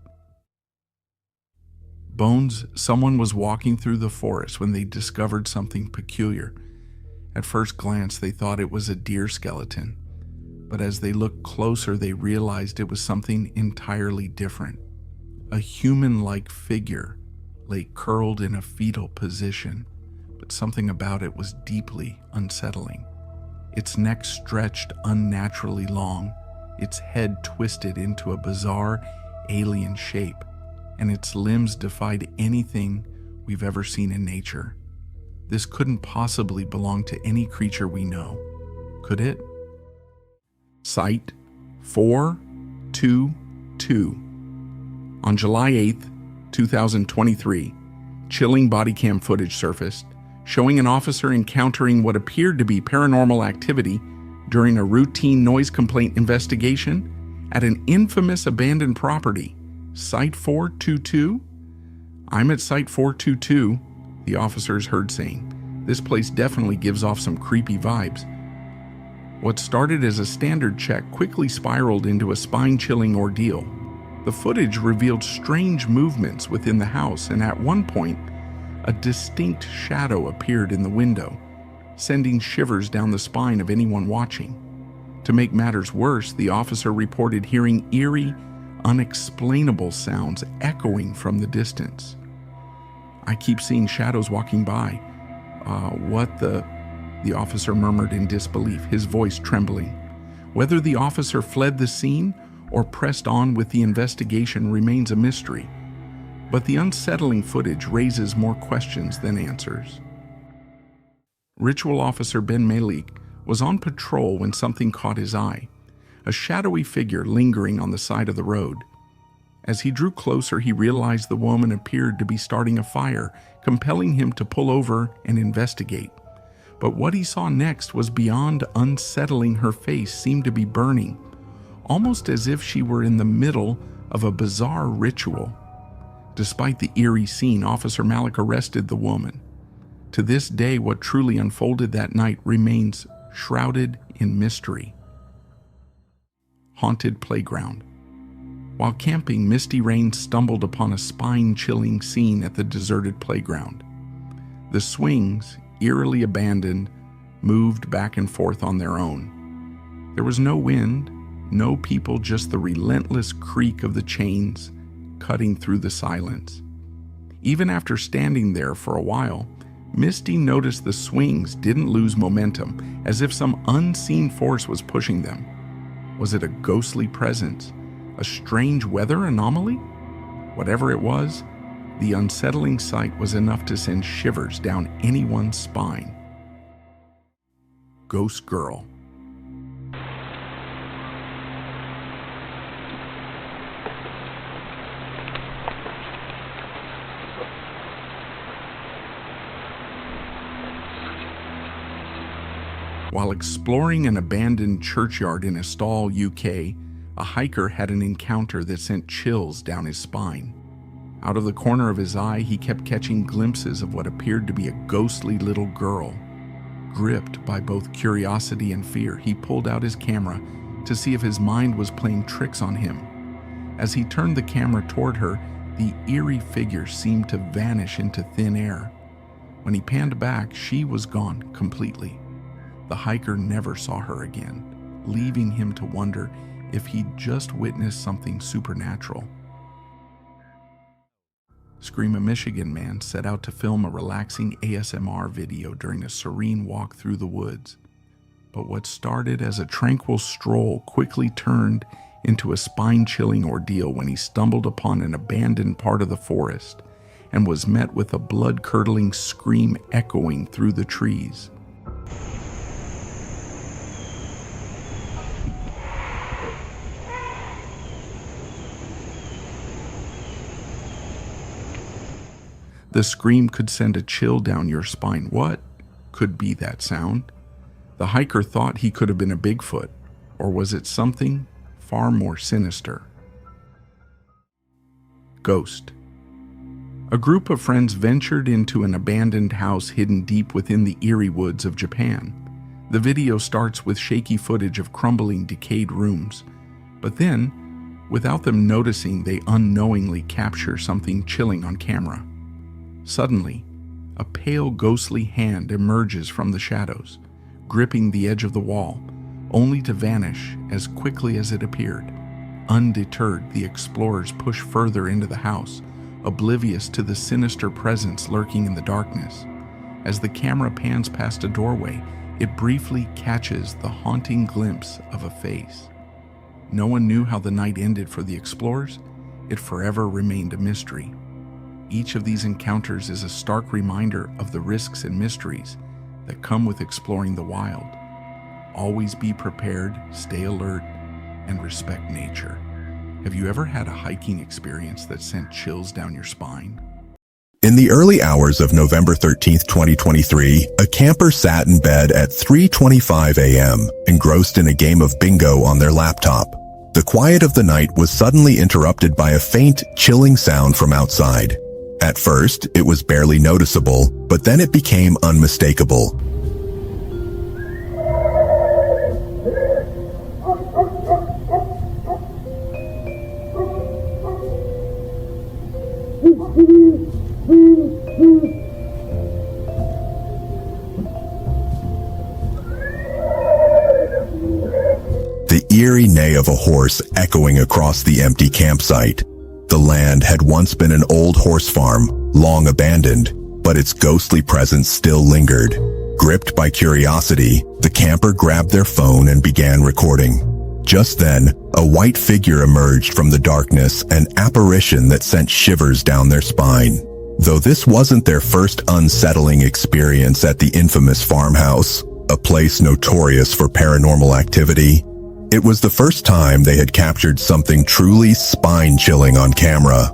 Speaker 13: Bones, someone was walking through the forest when they discovered something peculiar. At first glance, they thought it was a deer skeleton, but as they looked closer, they realized it was something entirely different. A human-like figure lay curled in a fetal position, but something about it was deeply unsettling. Its neck stretched unnaturally long, its head twisted into a bizarre, alien shape, and its limbs defied anything we've ever seen in nature. This couldn't possibly belong to any creature we know, could it? Site 422. On July 8th, 2023, chilling body cam footage surfaced, showing an officer encountering what appeared to be paranormal activity during a routine noise complaint investigation at an infamous abandoned property. Site 422? I'm at Site 422, the officers heard saying. This place definitely gives off some creepy vibes. What started as a standard check quickly spiraled into a spine-chilling ordeal. The footage revealed strange movements within the house, and at one point, a distinct shadow appeared in the window, sending shivers down the spine of anyone watching. To make matters worse, the officer reported hearing eerie, unexplainable sounds echoing from the distance. I keep seeing shadows walking by. What the officer murmured in disbelief, his voice trembling. Whether the officer fled the scene or pressed on with the investigation remains a mystery, but the unsettling footage raises more questions than answers. Ritual Officer Ben Malik was on patrol when something caught his eye. A shadowy figure lingering on the side of the road. As he drew closer, he realized the woman appeared to be starting a fire, compelling him to pull over and investigate. But what he saw next was beyond unsettling. Her face seemed to be burning, almost as if she were in the middle of a bizarre ritual. Despite the eerie scene, Officer Malik arrested the woman. To this day, what truly unfolded that night remains shrouded in mystery. haunted playground. While camping, Misty Rain stumbled upon a spine-chilling scene at the deserted playground. The swings, eerily abandoned, moved back and forth on their own. There was no wind, no people, just the relentless creak of the chains cutting through the silence. Even after standing there for a while, Misty noticed the swings didn't lose momentum, as if some unseen force was pushing them. Was it a ghostly presence? A strange weather anomaly? Whatever it was, the unsettling sight was enough to send shivers down anyone's spine. Ghost Girl. While exploring an abandoned churchyard in Estall, UK, a hiker had an encounter that sent chills down his spine. Out of the corner of his eye, he kept catching glimpses of what appeared to be a ghostly little girl. Gripped by both curiosity and fear, he pulled out his camera to see if his mind was playing tricks on him. As he turned the camera toward her, the eerie figure seemed to vanish into thin air. When he panned back, she was gone completely. The hiker never saw her again, leaving him to wonder if he'd just witnessed something supernatural. Scream, a Michigan man set out to film a relaxing ASMR video during a serene walk through the woods. But what started as a tranquil stroll quickly turned into a spine-chilling ordeal when he stumbled upon an abandoned part of the forest and was met with a blood-curdling scream echoing through the trees. The scream could send a chill down your spine. What could be that sound? The hiker thought he could have been a Bigfoot, or was it something far more sinister? Ghost. A group of friends ventured into an abandoned house hidden deep within the eerie woods of Japan. The video starts with shaky footage of crumbling, decayed rooms, but then, without them noticing, they unknowingly capture something chilling on camera. Suddenly, a pale, ghostly hand emerges from the shadows, gripping the edge of the wall, only to vanish as quickly as it appeared. Undeterred, the explorers push further into the house, oblivious to the sinister presence lurking in the darkness. As the camera pans past a doorway, it briefly catches the haunting glimpse of a face. No one knew how the night ended for the explorers. It forever remained a mystery. Each of these encounters is a stark reminder of the risks and mysteries that come with exploring the wild. Always be prepared, stay alert, and respect nature. Have you ever had a hiking experience that sent chills down your spine?
Speaker 18: In the early hours of November 13th, 2023, a camper sat in bed at 3:25 a.m., engrossed in a game of bingo on their laptop. The quiet of the night was suddenly interrupted by a faint, chilling sound from outside. At first, it was barely noticeable, but then it became unmistakable. The eerie neigh of a horse echoing across the empty campsite. The land had once been an old horse farm, long abandoned, but its ghostly presence still lingered. Gripped by curiosity, the camper grabbed their phone and began recording. Just then, a white figure emerged from the darkness, an apparition that sent shivers down their spine. Though this wasn't their first unsettling experience at the infamous farmhouse, a place notorious for paranormal activity, it was the first time they had captured something truly spine-chilling on camera.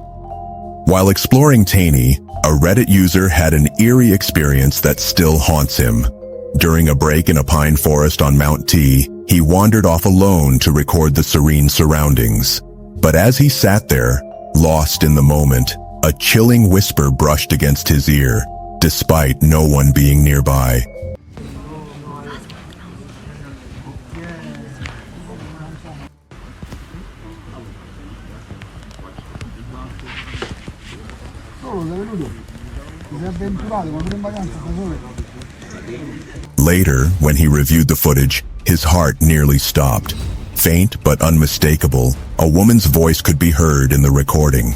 Speaker 18: While exploring Taney, a Reddit user had an eerie experience that still haunts him. During a break in a pine forest on Mount T, he wandered off alone to record the serene surroundings. But as he sat there, lost in the moment, a chilling whisper brushed against his ear, despite no one being nearby. Later, when he reviewed the footage, his heart nearly stopped. Faint but unmistakable, a woman's voice could be heard in the recording.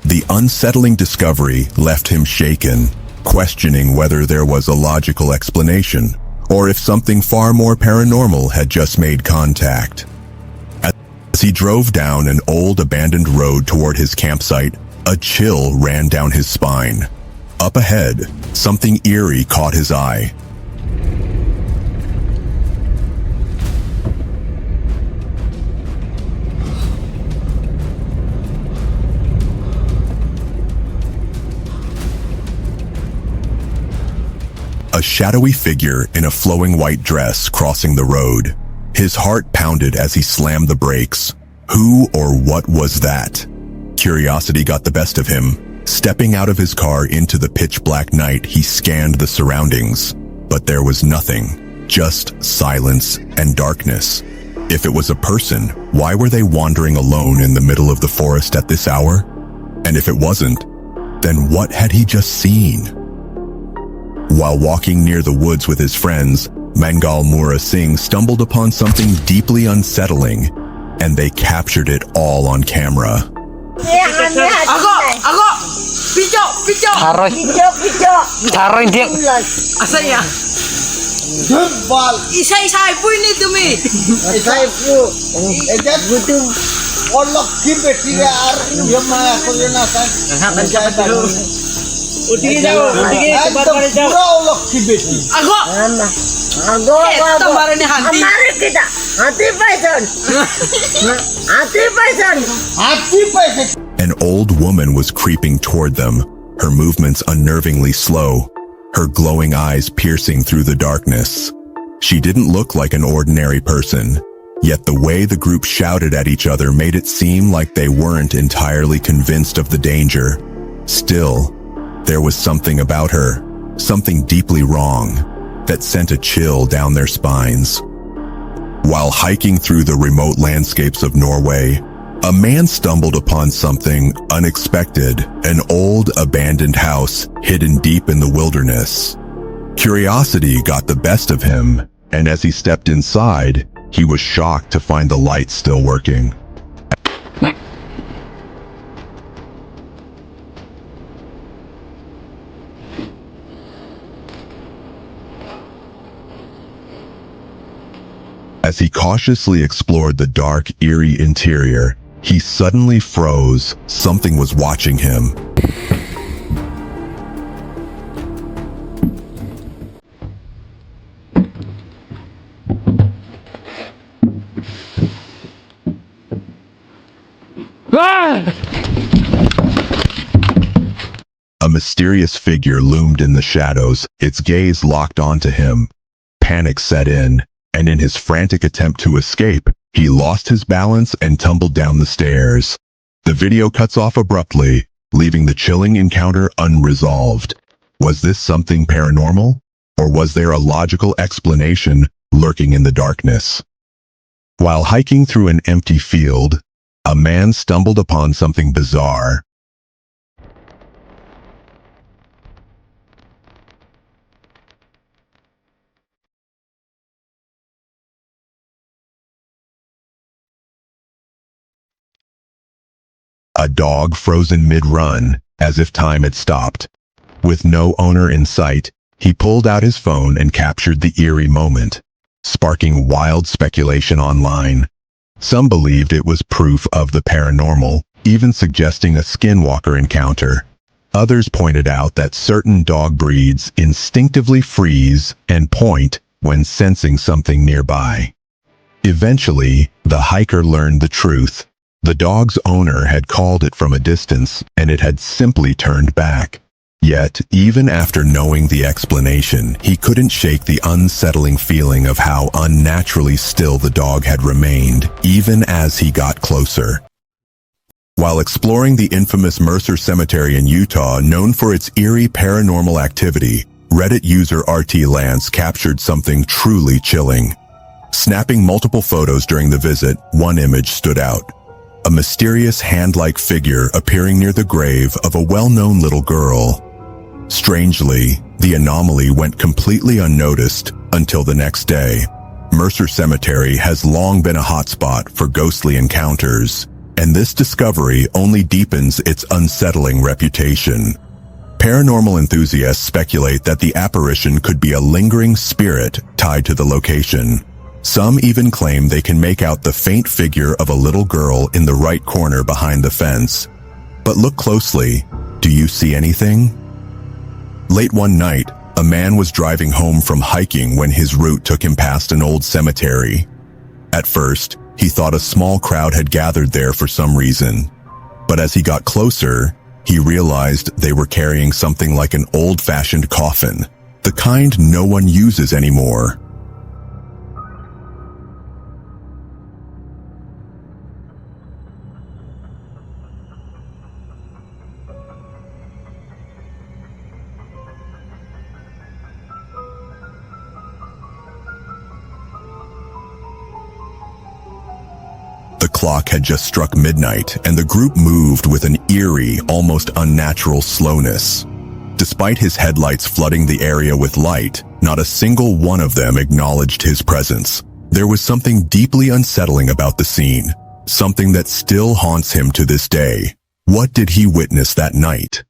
Speaker 18: The unsettling discovery left him shaken, questioning whether there was a logical explanation, or if something far more paranormal had just made contact. As he drove down an old abandoned road toward his campsite, a chill ran down his spine. Up ahead, something eerie caught his eye. A shadowy figure in a flowing white dress crossing the road. His heart pounded as he slammed the brakes. Who or what was that? Curiosity got the best of him. Stepping out of his car into the pitch-black night, he scanned the surroundings. But there was nothing, just silence and darkness. If it was a person, why were they wandering alone in the middle of the forest at this hour? And if it wasn't, then what had he just seen? While walking near the woods with his friends, Mangal Mura Singh stumbled upon something deeply unsettling, and they captured it all on camera. An old woman was creeping toward them, her movements unnervingly slow, her glowing eyes piercing through the darkness. She didn't look like an ordinary person, yet the way the group shouted at each other made it seem like they weren't entirely convinced of the danger. Still, there was something about her, something deeply wrong, that sent a chill down their spines. While hiking through the remote landscapes of Norway, a man stumbled upon something unexpected, an old abandoned house hidden deep in the wilderness. Curiosity got the best of him, and as he stepped inside, he was shocked to find the lights still working. As he cautiously explored the dark, eerie interior, he suddenly froze. Something was watching him. A mysterious figure loomed in the shadows, its gaze locked onto him. Panic set in, and in his frantic attempt to escape, he lost his balance and tumbled down the stairs. The video cuts off abruptly, leaving the chilling encounter unresolved. Was this something paranormal? Or was there a logical explanation lurking in the darkness? While hiking through an empty field, a man stumbled upon something bizarre. A dog frozen mid-run, as if time had stopped. With no owner in sight, he pulled out his phone and captured the eerie moment, sparking wild speculation online. Some believed it was proof of the paranormal, even suggesting a skinwalker encounter. Others pointed out that certain dog breeds instinctively freeze and point when sensing something nearby. Eventually, the hiker learned the truth. The dog's owner had called it from a distance, and it had simply turned back. Yet, even after knowing the explanation, he couldn't shake the unsettling feeling of how unnaturally still the dog had remained, even as he got closer. While exploring the infamous Mercer Cemetery in Utah, known for its eerie paranormal activity, Reddit user RT Lance captured something truly chilling. Snapping multiple photos during the visit, one image stood out. a mysterious hand-like figure appearing near the grave of a well-known little girl. Strangely, the anomaly went completely unnoticed until the next day. Mercer Cemetery has long been a hotspot for ghostly encounters, and this discovery only deepens its unsettling reputation. Paranormal enthusiasts speculate that the apparition could be a lingering spirit tied to the location. Some even claim they can make out the faint figure of a little girl in the right corner behind the fence. But look closely. Do you see anything? Late one night, a man was driving home from hiking when his route took him past an old cemetery. At first, he thought a small crowd had gathered there for some reason. But as he got closer, he realized they were carrying something like an old-fashioned coffin, the kind no one uses anymore. The clock had just struck midnight, and the group moved with an eerie, almost unnatural slowness. Despite his headlights flooding the area with light, not a single one of them acknowledged his presence. There was something deeply unsettling about the scene, something that still haunts him to this day. What did he witness that night?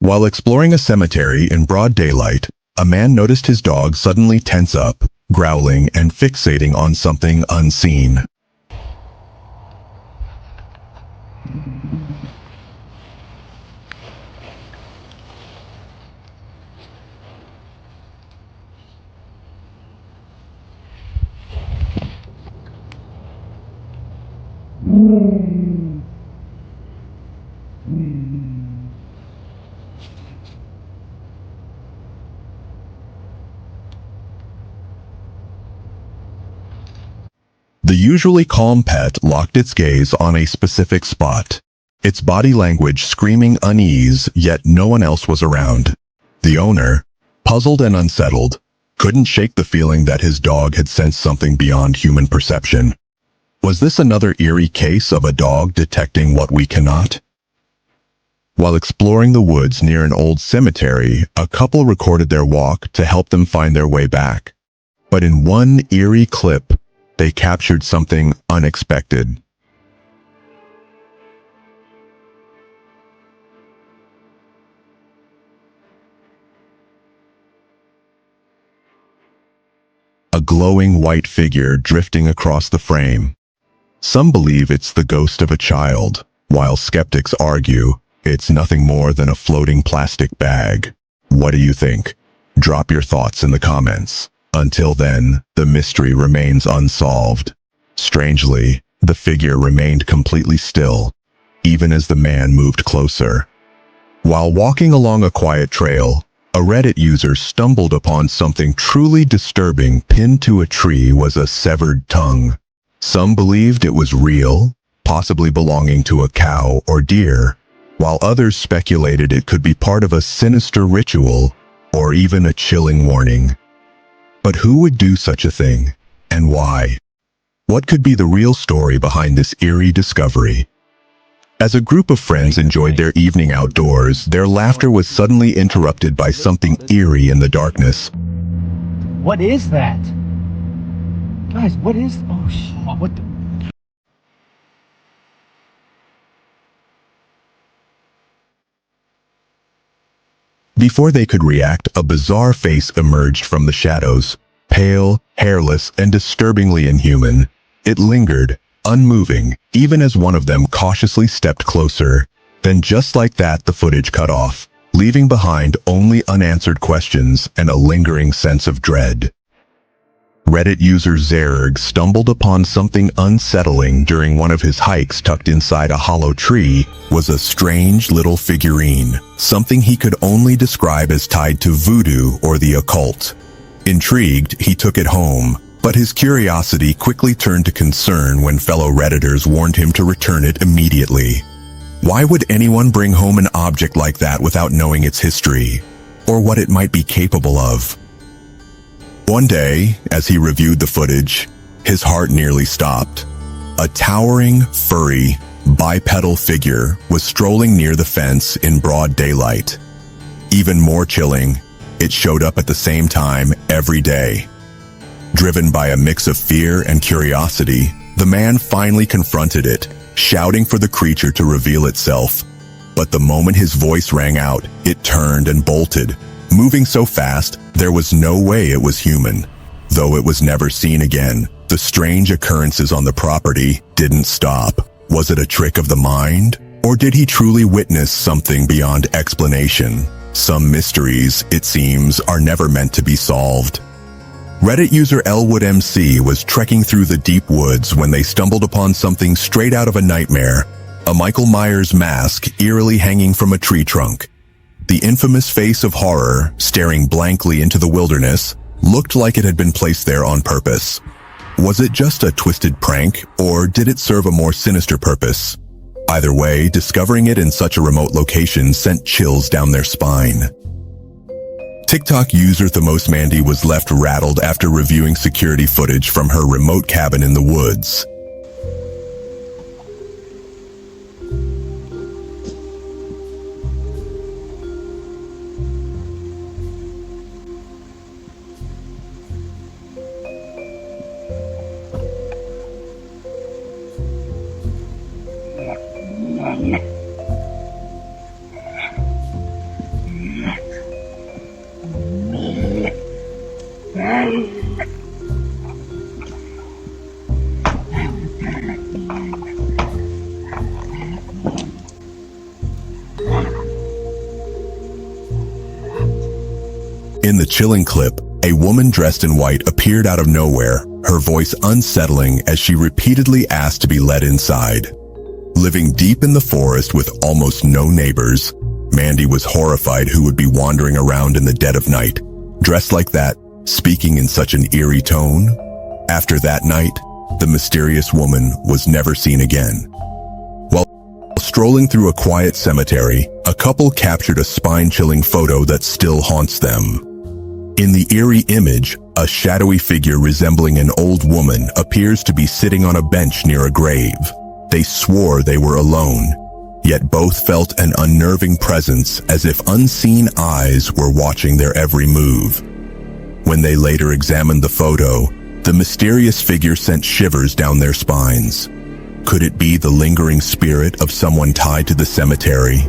Speaker 18: While exploring a cemetery in broad daylight, a man noticed his dog suddenly tense up, growling and fixating on something unseen. The usually calm pet locked its gaze on a specific spot, its body language screaming unease, yet no one else was around. The owner, puzzled and unsettled, couldn't shake the feeling that his dog had sensed something beyond human perception. Was this another eerie case of a dog detecting what we cannot? While exploring the woods near an old cemetery, a couple recorded their walk to help them find their way back. But in one eerie clip, they captured something unexpected. A glowing white figure drifting across the frame. Some believe it's the ghost of a child, while skeptics argue it's nothing more than a floating plastic bag. What do you think? Drop your thoughts in the comments. Until then, the mystery remains unsolved. Strangely, the figure remained completely still, even as the man moved closer. While walking along a quiet trail, a Reddit user stumbled upon something truly disturbing. Pinned to a tree was a severed tongue. Some believed it was real, possibly belonging to a cow or deer, while others speculated it could be part of a sinister ritual or even a chilling warning. But who would do such a thing, and why? What could be the real story behind this eerie discovery? As a group of friends enjoyed their evening outdoors, their laughter was suddenly interrupted by something eerie in the darkness.
Speaker 19: What is that? Guys, what is... Oh, shit. What the...
Speaker 18: Before they could react, a bizarre face emerged from the shadows. Pale, hairless, and disturbingly inhuman. It lingered, unmoving, even as one of them cautiously stepped closer. Then just like that, the footage cut off, leaving behind only unanswered questions and a lingering sense of dread. Reddit user Zerg stumbled upon something unsettling during one of his hikes. Tucked inside a hollow tree was a strange little figurine, something he could only describe as tied to voodoo or the occult. Intrigued, he took it home, but his curiosity quickly turned to concern when fellow Redditors warned him to return it immediately. Why would anyone bring home an object like that without knowing its history, or what it might be capable of? One day, as he reviewed the footage, his heart nearly stopped. A towering, furry, bipedal figure was strolling near the fence in broad daylight. Even more chilling, it showed up at the same time every day. Driven by a mix of fear and curiosity, the man finally confronted it, shouting for the creature to reveal itself. But the moment his voice rang out, it turned and bolted, moving so fast there was no way it was human. Though it was never seen again, the strange occurrences on the property didn't stop. Was it a trick of the mind? Or did he truly witness something beyond explanation? Some mysteries, it seems, are never meant to be solved. Reddit user ElwoodMC was trekking through the deep woods when they stumbled upon something straight out of a nightmare. A Michael Myers mask eerily hanging from a tree trunk. The infamous face of horror, staring blankly into the wilderness, looked like it had been placed there on purpose. Was it just a twisted prank, or did it serve a more sinister purpose? Either way, discovering it in such a remote location sent chills down their spine. TikTok user TheMostMandy was left rattled after reviewing security footage from her remote cabin in the woods. In the chilling clip, a woman dressed in white appeared out of nowhere, her voice unsettling as she repeatedly asked to be let inside. Living deep in the forest with almost no neighbors, Mandy was horrified who would be wandering around in the dead of night, dressed like that, speaking in such an eerie tone. After that night, the mysterious woman was never seen again. While strolling through a quiet cemetery, a couple captured a spine-chilling photo that still haunts them. In the eerie image, a shadowy figure resembling an old woman appears to be sitting on a bench near a grave. They swore they were alone, yet both felt an unnerving presence as if unseen eyes were watching their every move. When they later examined the photo, the mysterious figure sent shivers down their spines. Could it be the lingering spirit of someone tied to the cemetery?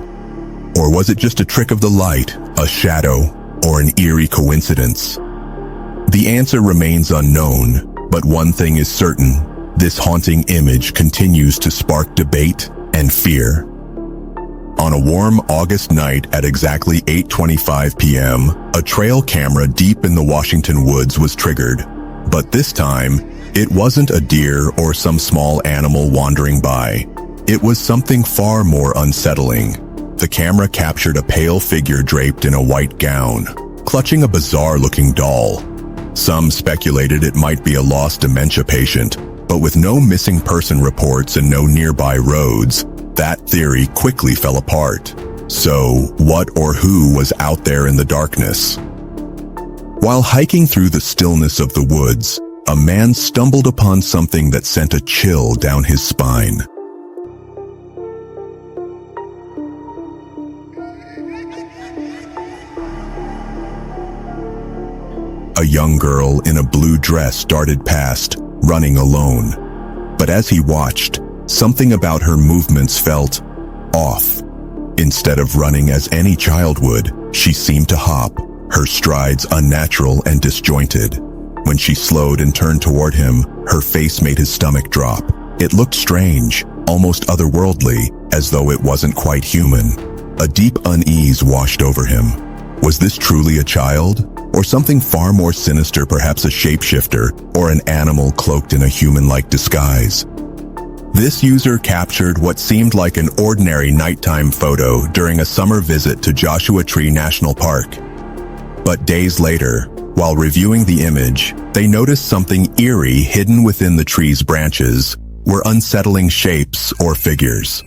Speaker 18: Or was it just a trick of the light, a shadow, or an eerie coincidence? The answer remains unknown, but one thing is certain. This haunting image continues to spark debate and fear. On a warm August night at exactly 8:25 p.m., a trail camera deep in the Washington woods was triggered. But this time, it wasn't a deer or some small animal wandering by. It was something far more unsettling. The camera captured a pale figure draped in a white gown, clutching a bizarre-looking doll. Some speculated it might be a lost dementia patient, but with no missing person reports and no nearby roads, that theory quickly fell apart. So, what or who was out there in the darkness? While hiking through the stillness of the woods, a man stumbled upon something that sent a chill down his spine. A young girl in a blue dress darted past, running alone. But as he watched, something about her movements felt off. Instead of running as any child would, she seemed to hop, her strides unnatural and disjointed. When she slowed and turned toward him, her face made his stomach drop. It looked strange, almost otherworldly, as though it wasn't quite human. A deep unease washed over him. Was this truly a child? Or something far more sinister, perhaps a shapeshifter, or an animal cloaked in a human-like disguise? This user captured what seemed like an ordinary nighttime photo during a summer visit to Joshua Tree National Park. But days later, while reviewing the image, they noticed something eerie hidden within the tree's branches were unsettling shapes or figures.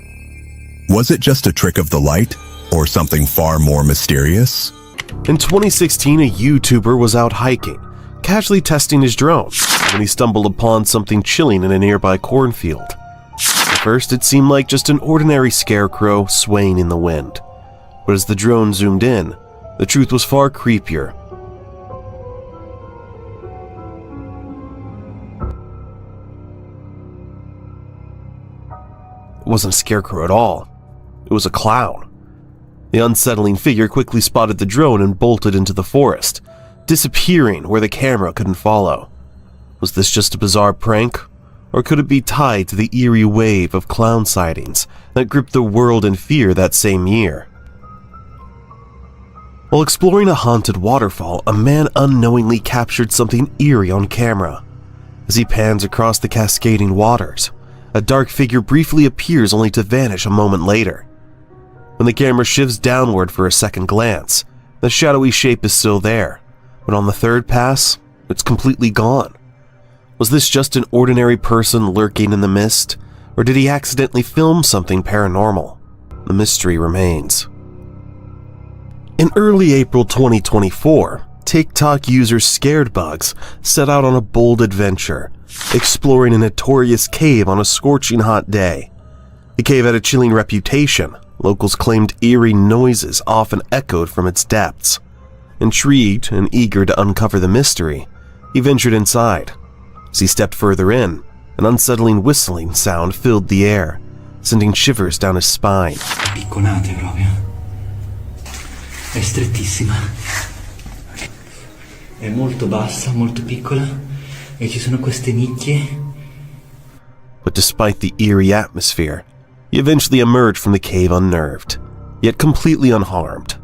Speaker 18: Was it just a trick of the light, or something far more mysterious?
Speaker 9: In 2016, a YouTuber was out hiking, casually testing his drone, when he stumbled upon something chilling in a nearby cornfield. At first, it seemed like just an ordinary scarecrow swaying in the wind. But as the drone zoomed in, the truth was far creepier. It wasn't a scarecrow at all. It was a clown. The unsettling figure quickly spotted the drone and bolted into the forest, disappearing where the camera couldn't follow. Was this just a bizarre prank? Or could it be tied to the eerie wave of clown sightings that gripped the world in fear that same year? While exploring a haunted waterfall, a man unknowingly captured something eerie on camera. As he pans across the cascading waters, a dark figure briefly appears only to vanish a moment later. When the camera shifts downward for a second glance, the shadowy shape is still there, but on the third pass, it's completely gone. Was this just an ordinary person lurking in the mist, or did he accidentally film something paranormal? The mystery remains. In early April 2024, TikTok user Scaredbugs set out on a bold adventure, exploring a notorious cave on a scorching hot day. The cave had a chilling reputation. Locals claimed eerie noises often echoed from its depths. Intrigued and eager to uncover the mystery, he ventured inside. As he stepped further in, an unsettling whistling sound filled the air, sending shivers down his spine.
Speaker 19: Piccolate proprio. È strettissima. È molto bassa, molto piccola, e ci sono queste nicchie.
Speaker 9: But despite the eerie atmosphere, he eventually emerged from the cave unnerved, yet completely unharmed.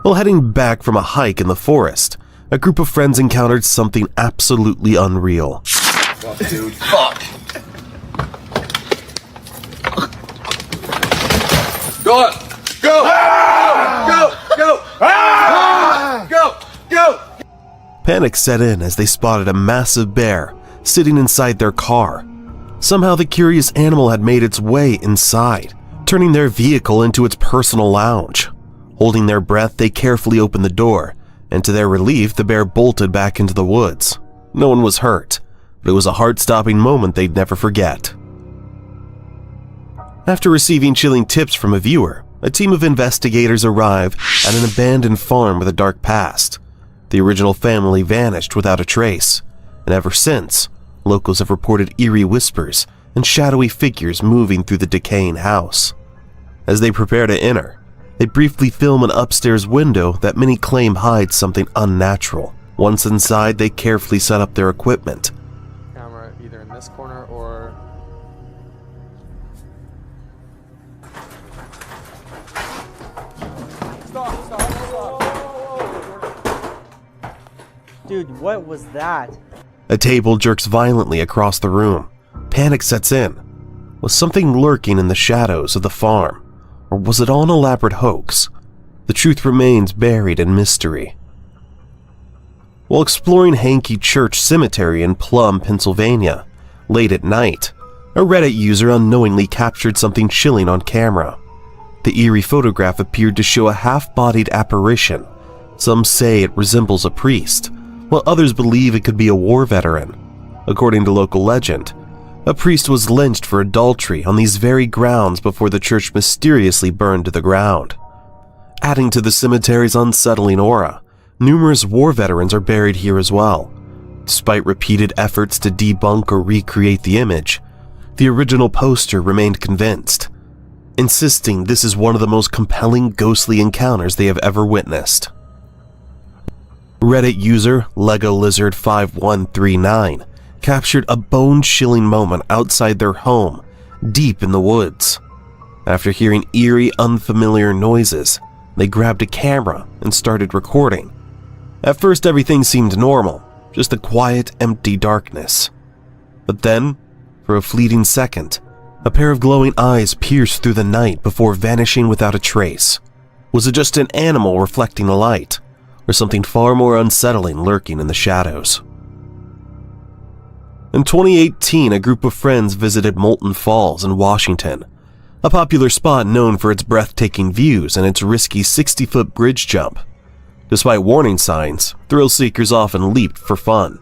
Speaker 9: While heading back from a hike in the forest, a group of friends encountered something absolutely unreal.
Speaker 2: Dude, fuck. Go up! Go! Go! Go! Go! Go!
Speaker 9: Panic set in as they spotted a massive bear sitting inside their car. Somehow the curious animal had made its way inside, turning their vehicle into its personal lounge. Holding their breath, they carefully opened the door, and to their relief, the bear bolted back into the woods. No one was hurt, but it was a heart-stopping moment they'd never forget. After receiving chilling tips from a viewer, a team of investigators arrive at an abandoned farm with a dark past. The original family vanished without a trace, and ever since, locals have reported eerie whispers and shadowy figures moving through the decaying house. As they prepare to enter, they briefly film an upstairs window that many claim hides something unnatural. Once inside, they carefully set up their equipment.
Speaker 20: Camera either in this corner or...
Speaker 21: Dude, what was that?
Speaker 9: A table jerks violently across the room. Panic sets in. Was something lurking in the shadows of the farm? Or was it all an elaborate hoax? The truth remains buried in mystery. While exploring Hankey Church Cemetery in Plum, Pennsylvania, late at night, a Reddit user unknowingly captured something chilling on camera. The eerie photograph appeared to show a half-bodied apparition. Some say it resembles a priest, while others believe it could be a war veteran. According to local legend, a priest was lynched for adultery on these very grounds before the church mysteriously burned to the ground. Adding to the cemetery's unsettling aura, numerous war veterans are buried here as well. Despite repeated efforts to debunk or recreate the image, the original poster remained convinced, insisting this is one of the most compelling ghostly encounters they have ever witnessed. Reddit user LegoLizard5139 captured a bone-chilling moment outside their home, deep in the woods. After hearing eerie, unfamiliar noises, they grabbed a camera and started recording. At first, everything seemed normal, just a quiet, empty darkness. But then, for a fleeting second, a pair of glowing eyes pierced through the night before vanishing without a trace. Was it just an animal reflecting the light, or something far more unsettling lurking in the shadows? In 2018, a group of friends visited Molten Falls in Washington, a popular spot known for its breathtaking views and its risky 60-foot bridge jump. Despite warning signs, thrill seekers often leaped for fun.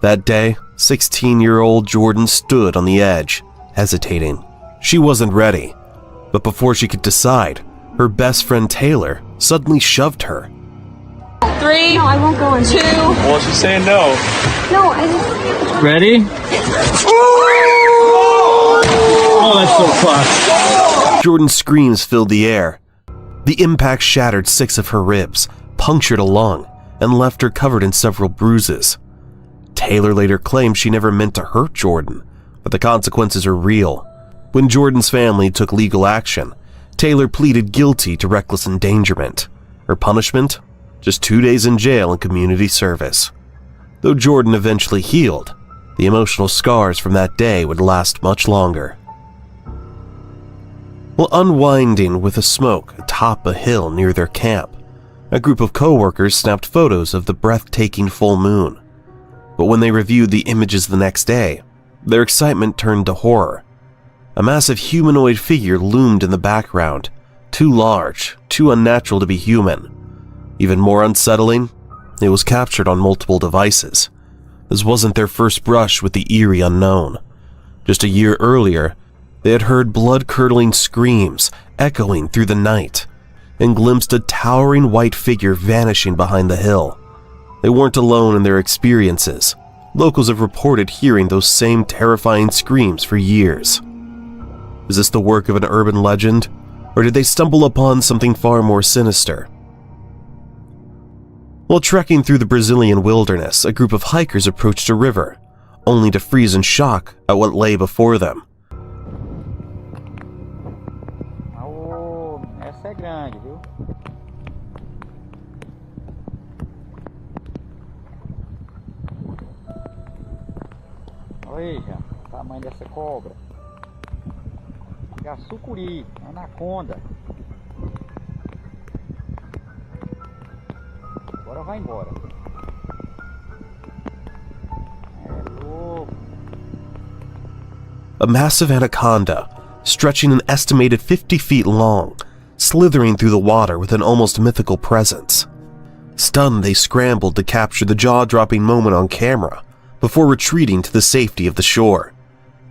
Speaker 9: That day, 16-year-old Jordan stood on the edge, hesitating. She wasn't ready, but before she could decide, her best friend Taylor suddenly shoved her.
Speaker 5: 3. No, I won't go in. 2.
Speaker 20: Well, she's saying no.
Speaker 5: No, I just.
Speaker 19: Ready? Oh, that's so close.
Speaker 9: Jordan's screams filled the air. The impact shattered 6 of her ribs, punctured a lung, and left her covered in several bruises. Taylor later claimed she never meant to hurt Jordan, but the consequences are real. When Jordan's family took legal action, Taylor pleaded guilty to reckless endangerment. Her punishment? Just 2 days in jail and community service. Though Jordan eventually healed, the emotional scars from that day would last much longer. While unwinding with a smoke atop a hill near their camp, a group of co-workers snapped photos of the breathtaking full moon. But when they reviewed the images the next day, their excitement turned to horror. A massive humanoid figure loomed in the background, too large, too unnatural to be human. Even more unsettling, it was captured on multiple devices. This wasn't their first brush with the eerie unknown. Just a year earlier, they had heard blood-curdling screams echoing through the night and glimpsed a towering white figure vanishing behind the hill. They weren't alone in their experiences. Locals have reported hearing those same terrifying screams for years. Is this the work of an urban legend, or did they stumble upon something far more sinister? While trekking through the Brazilian wilderness, a group of hikers approached a river, only to freeze in shock at what lay before them.
Speaker 19: Essa é grande, viu? Olha aí, já, o tamanho dessa cobra. É a sucuri, anaconda. Agora vai embora. É louco.
Speaker 9: A massive anaconda, stretching an estimated 50 feet long, slithering through the water with an almost mythical presence. Stunned, they scrambled to capture the jaw-dropping moment on camera before retreating to the safety of the shore.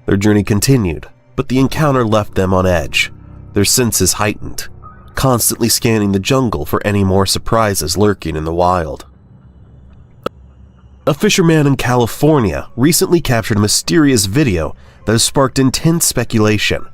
Speaker 9: Their journey continued, but the encounter left them on edge, their senses heightened, constantly scanning the jungle for any more surprises lurking in the wild. A fisherman in California recently captured a mysterious video that has sparked intense speculation.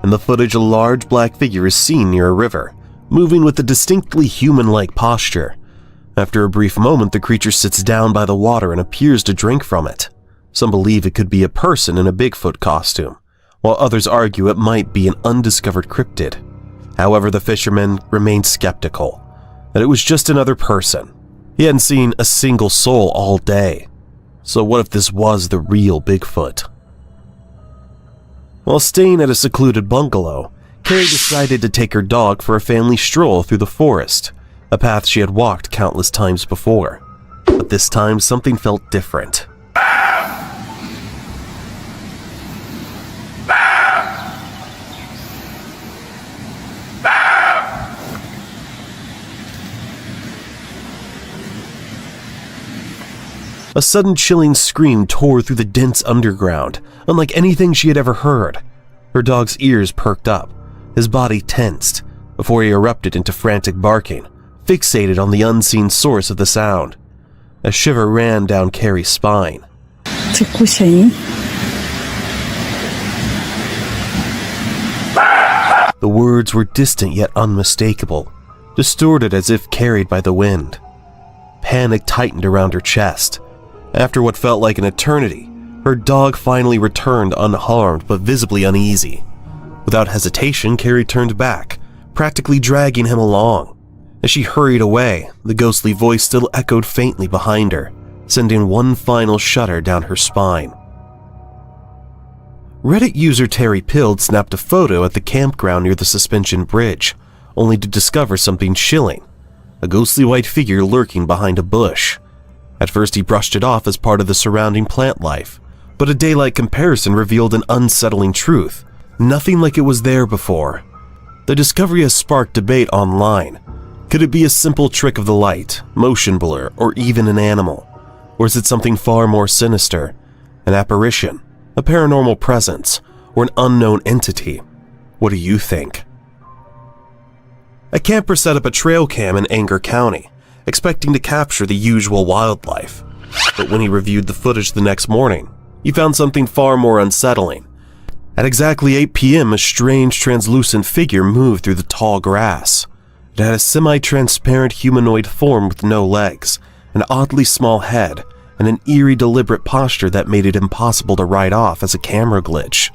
Speaker 9: In the footage, a large black figure is seen near a river, moving with a distinctly human-like posture. After a brief moment, the creature sits down by the water and appears to drink from it. Some believe it could be a person in a Bigfoot costume, while others argue it might be an undiscovered cryptid. However, the fisherman remained skeptical that it was just another person. He hadn't seen a single soul all day. So what if this was the real Bigfoot? While staying at a secluded bungalow, Carrie decided to take her dog for a family stroll through the forest, a path she had walked countless times before. But this time, something felt different. A sudden chilling scream tore through the dense underground, unlike anything she had ever heard. Her dog's ears perked up, his body tensed, before he erupted into frantic barking, fixated on the unseen source of the sound. A shiver ran down Carrie's spine. The words were distant yet unmistakable, distorted as if carried by the wind. Panic tightened around her chest. After what felt like an eternity, her dog finally returned unharmed but visibly uneasy. Without hesitation, Carrie turned back, practically dragging him along. As she hurried away, the ghostly voice still echoed faintly behind her, sending one final shudder down her spine. Reddit user Terry Pilled snapped a photo at the campground near the suspension bridge, only to discover something chilling: a ghostly white figure lurking behind a bush. At first he brushed it off as part of the surrounding plant life, But a daylight comparison revealed an unsettling truth. Nothing like it was there before. The discovery has sparked debate online. Could it be a simple trick of the light, motion blur, or even an animal? Or is it something far more sinister? An apparition, a paranormal presence, or an unknown entity? What do you think? A camper set up a trail cam in Anger County, expecting to capture the usual wildlife. But when he reviewed the footage the next morning, he found something far more unsettling. At exactly 8 p.m., a strange translucent figure moved through the tall grass. It had a semi-transparent humanoid form with no legs, an oddly small head, and an eerie deliberate posture that made it impossible to write off as a camera glitch.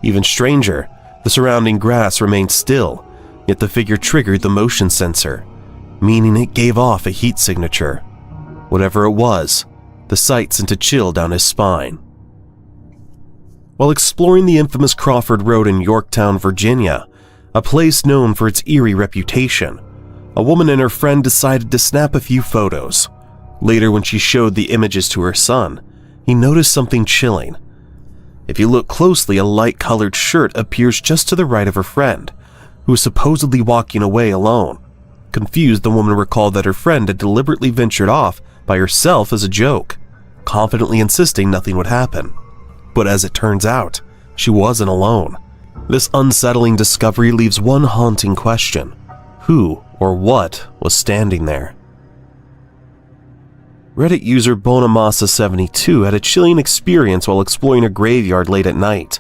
Speaker 9: Even stranger, the surrounding grass remained still, yet the figure triggered the motion sensor, meaning it gave off a heat signature. Whatever it was, the sight sent a chill down his spine. While exploring the infamous Crawford Road in Yorktown, Virginia, a place known for its eerie reputation, a woman and her friend decided to snap a few photos. Later, when she showed the images to her son, he noticed something chilling. If you look closely, a light-colored shirt appears just to the right of her friend, who was supposedly walking away alone. Confused, the woman recalled that her friend had deliberately ventured off by herself as a joke, confidently insisting nothing would happen. But as it turns out, she wasn't alone. This unsettling discovery leaves one haunting question: who or what was standing there? Reddit user Bonamassa72 had a chilling experience while exploring a graveyard late at night.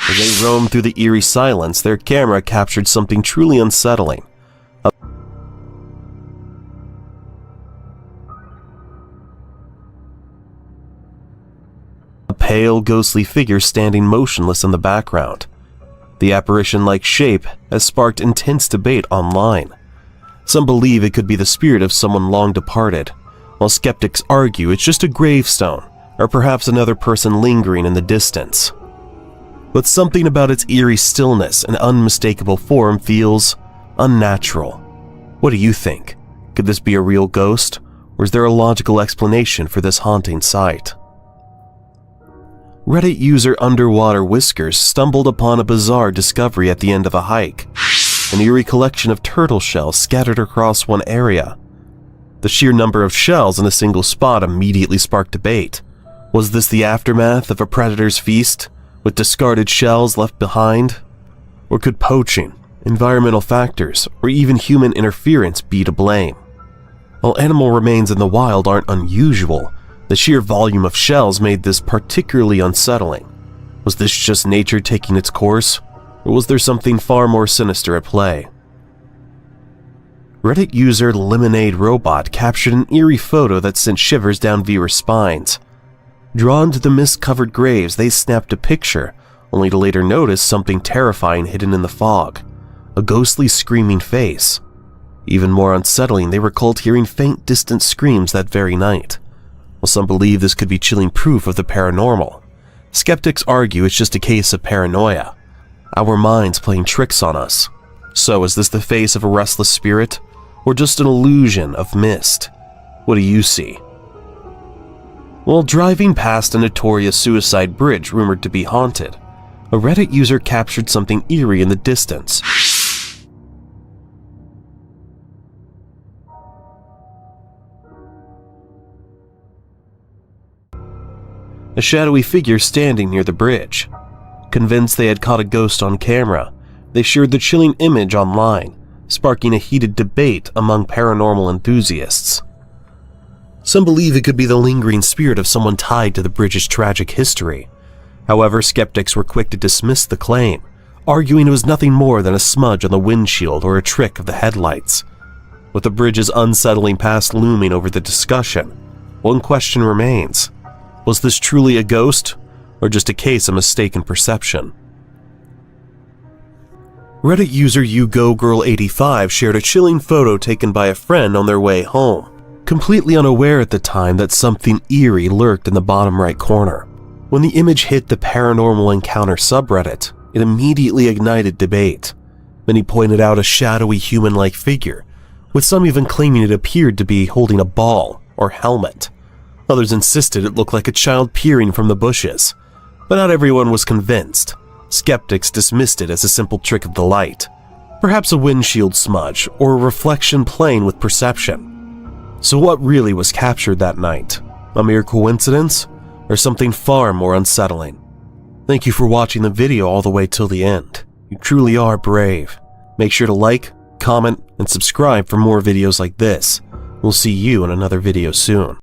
Speaker 9: As they roamed through the eerie silence, their camera captured something truly unsettling. A pale, ghostly figure standing motionless in the background. The apparition-like shape has sparked intense debate online. Some believe it could be the spirit of someone long departed, while skeptics argue it's just a gravestone, or perhaps another person lingering in the distance. But something about its eerie stillness and unmistakable form feels unnatural. What do you think? Could this be a real ghost, or is there a logical explanation for this haunting sight? Reddit user Underwater Whiskers stumbled upon a bizarre discovery at the end of a hike. An eerie collection of turtle shells scattered across one area. The sheer number of shells in a single spot immediately sparked debate. Was this the aftermath of a predator's feast, with discarded shells left behind? Or could poaching, environmental factors, or even human interference be to blame? While animal remains in the wild aren't unusual, the sheer volume of shells made this particularly unsettling. Was this just nature taking its course, or was there something far more sinister at play? Reddit user Lemonade Robot captured an eerie photo that sent shivers down viewers' spines. Drawn to the mist-covered graves, they snapped a picture, only to later notice something terrifying hidden in the fog, a ghostly screaming face. Even more unsettling, they recalled hearing faint, distant screams that very night. While some believe this could be chilling proof of the paranormal, skeptics argue it's just a case of paranoia, our minds playing tricks on us. So is this the face of a restless spirit, or just an illusion of mist? What do you see? While driving past a notorious suicide bridge rumored to be haunted, a Reddit user captured something eerie in the distance. A shadowy figure standing near the bridge. Convinced they had caught a ghost on camera, they shared the chilling image online, sparking a heated debate among paranormal enthusiasts. Some believe it could be the lingering spirit of someone tied to the bridge's tragic history. However, skeptics were quick to dismiss the claim, arguing it was nothing more than a smudge on the windshield or a trick of the headlights. With the bridge's unsettling past looming over the discussion, one question remains: was this truly a ghost, or just a case of mistaken perception? Reddit user YouGoGirl85 shared a chilling photo taken by a friend on their way home, completely unaware at the time that something eerie lurked in the bottom right corner. When the image hit the Paranormal Encounter subreddit, it immediately ignited debate. Many pointed out a shadowy human-like figure, with some even claiming it appeared to be holding a ball or helmet. Others insisted it looked like a child peering from the bushes, but not everyone was convinced. Skeptics dismissed it as a simple trick of the light, perhaps a windshield smudge or a reflection playing with perception. So what really was captured that night? A mere coincidence or something far more unsettling? Thank you for watching the video all the way till the end. You truly are brave. Make sure to like, comment, and subscribe for more videos like this. We'll see you in another video soon.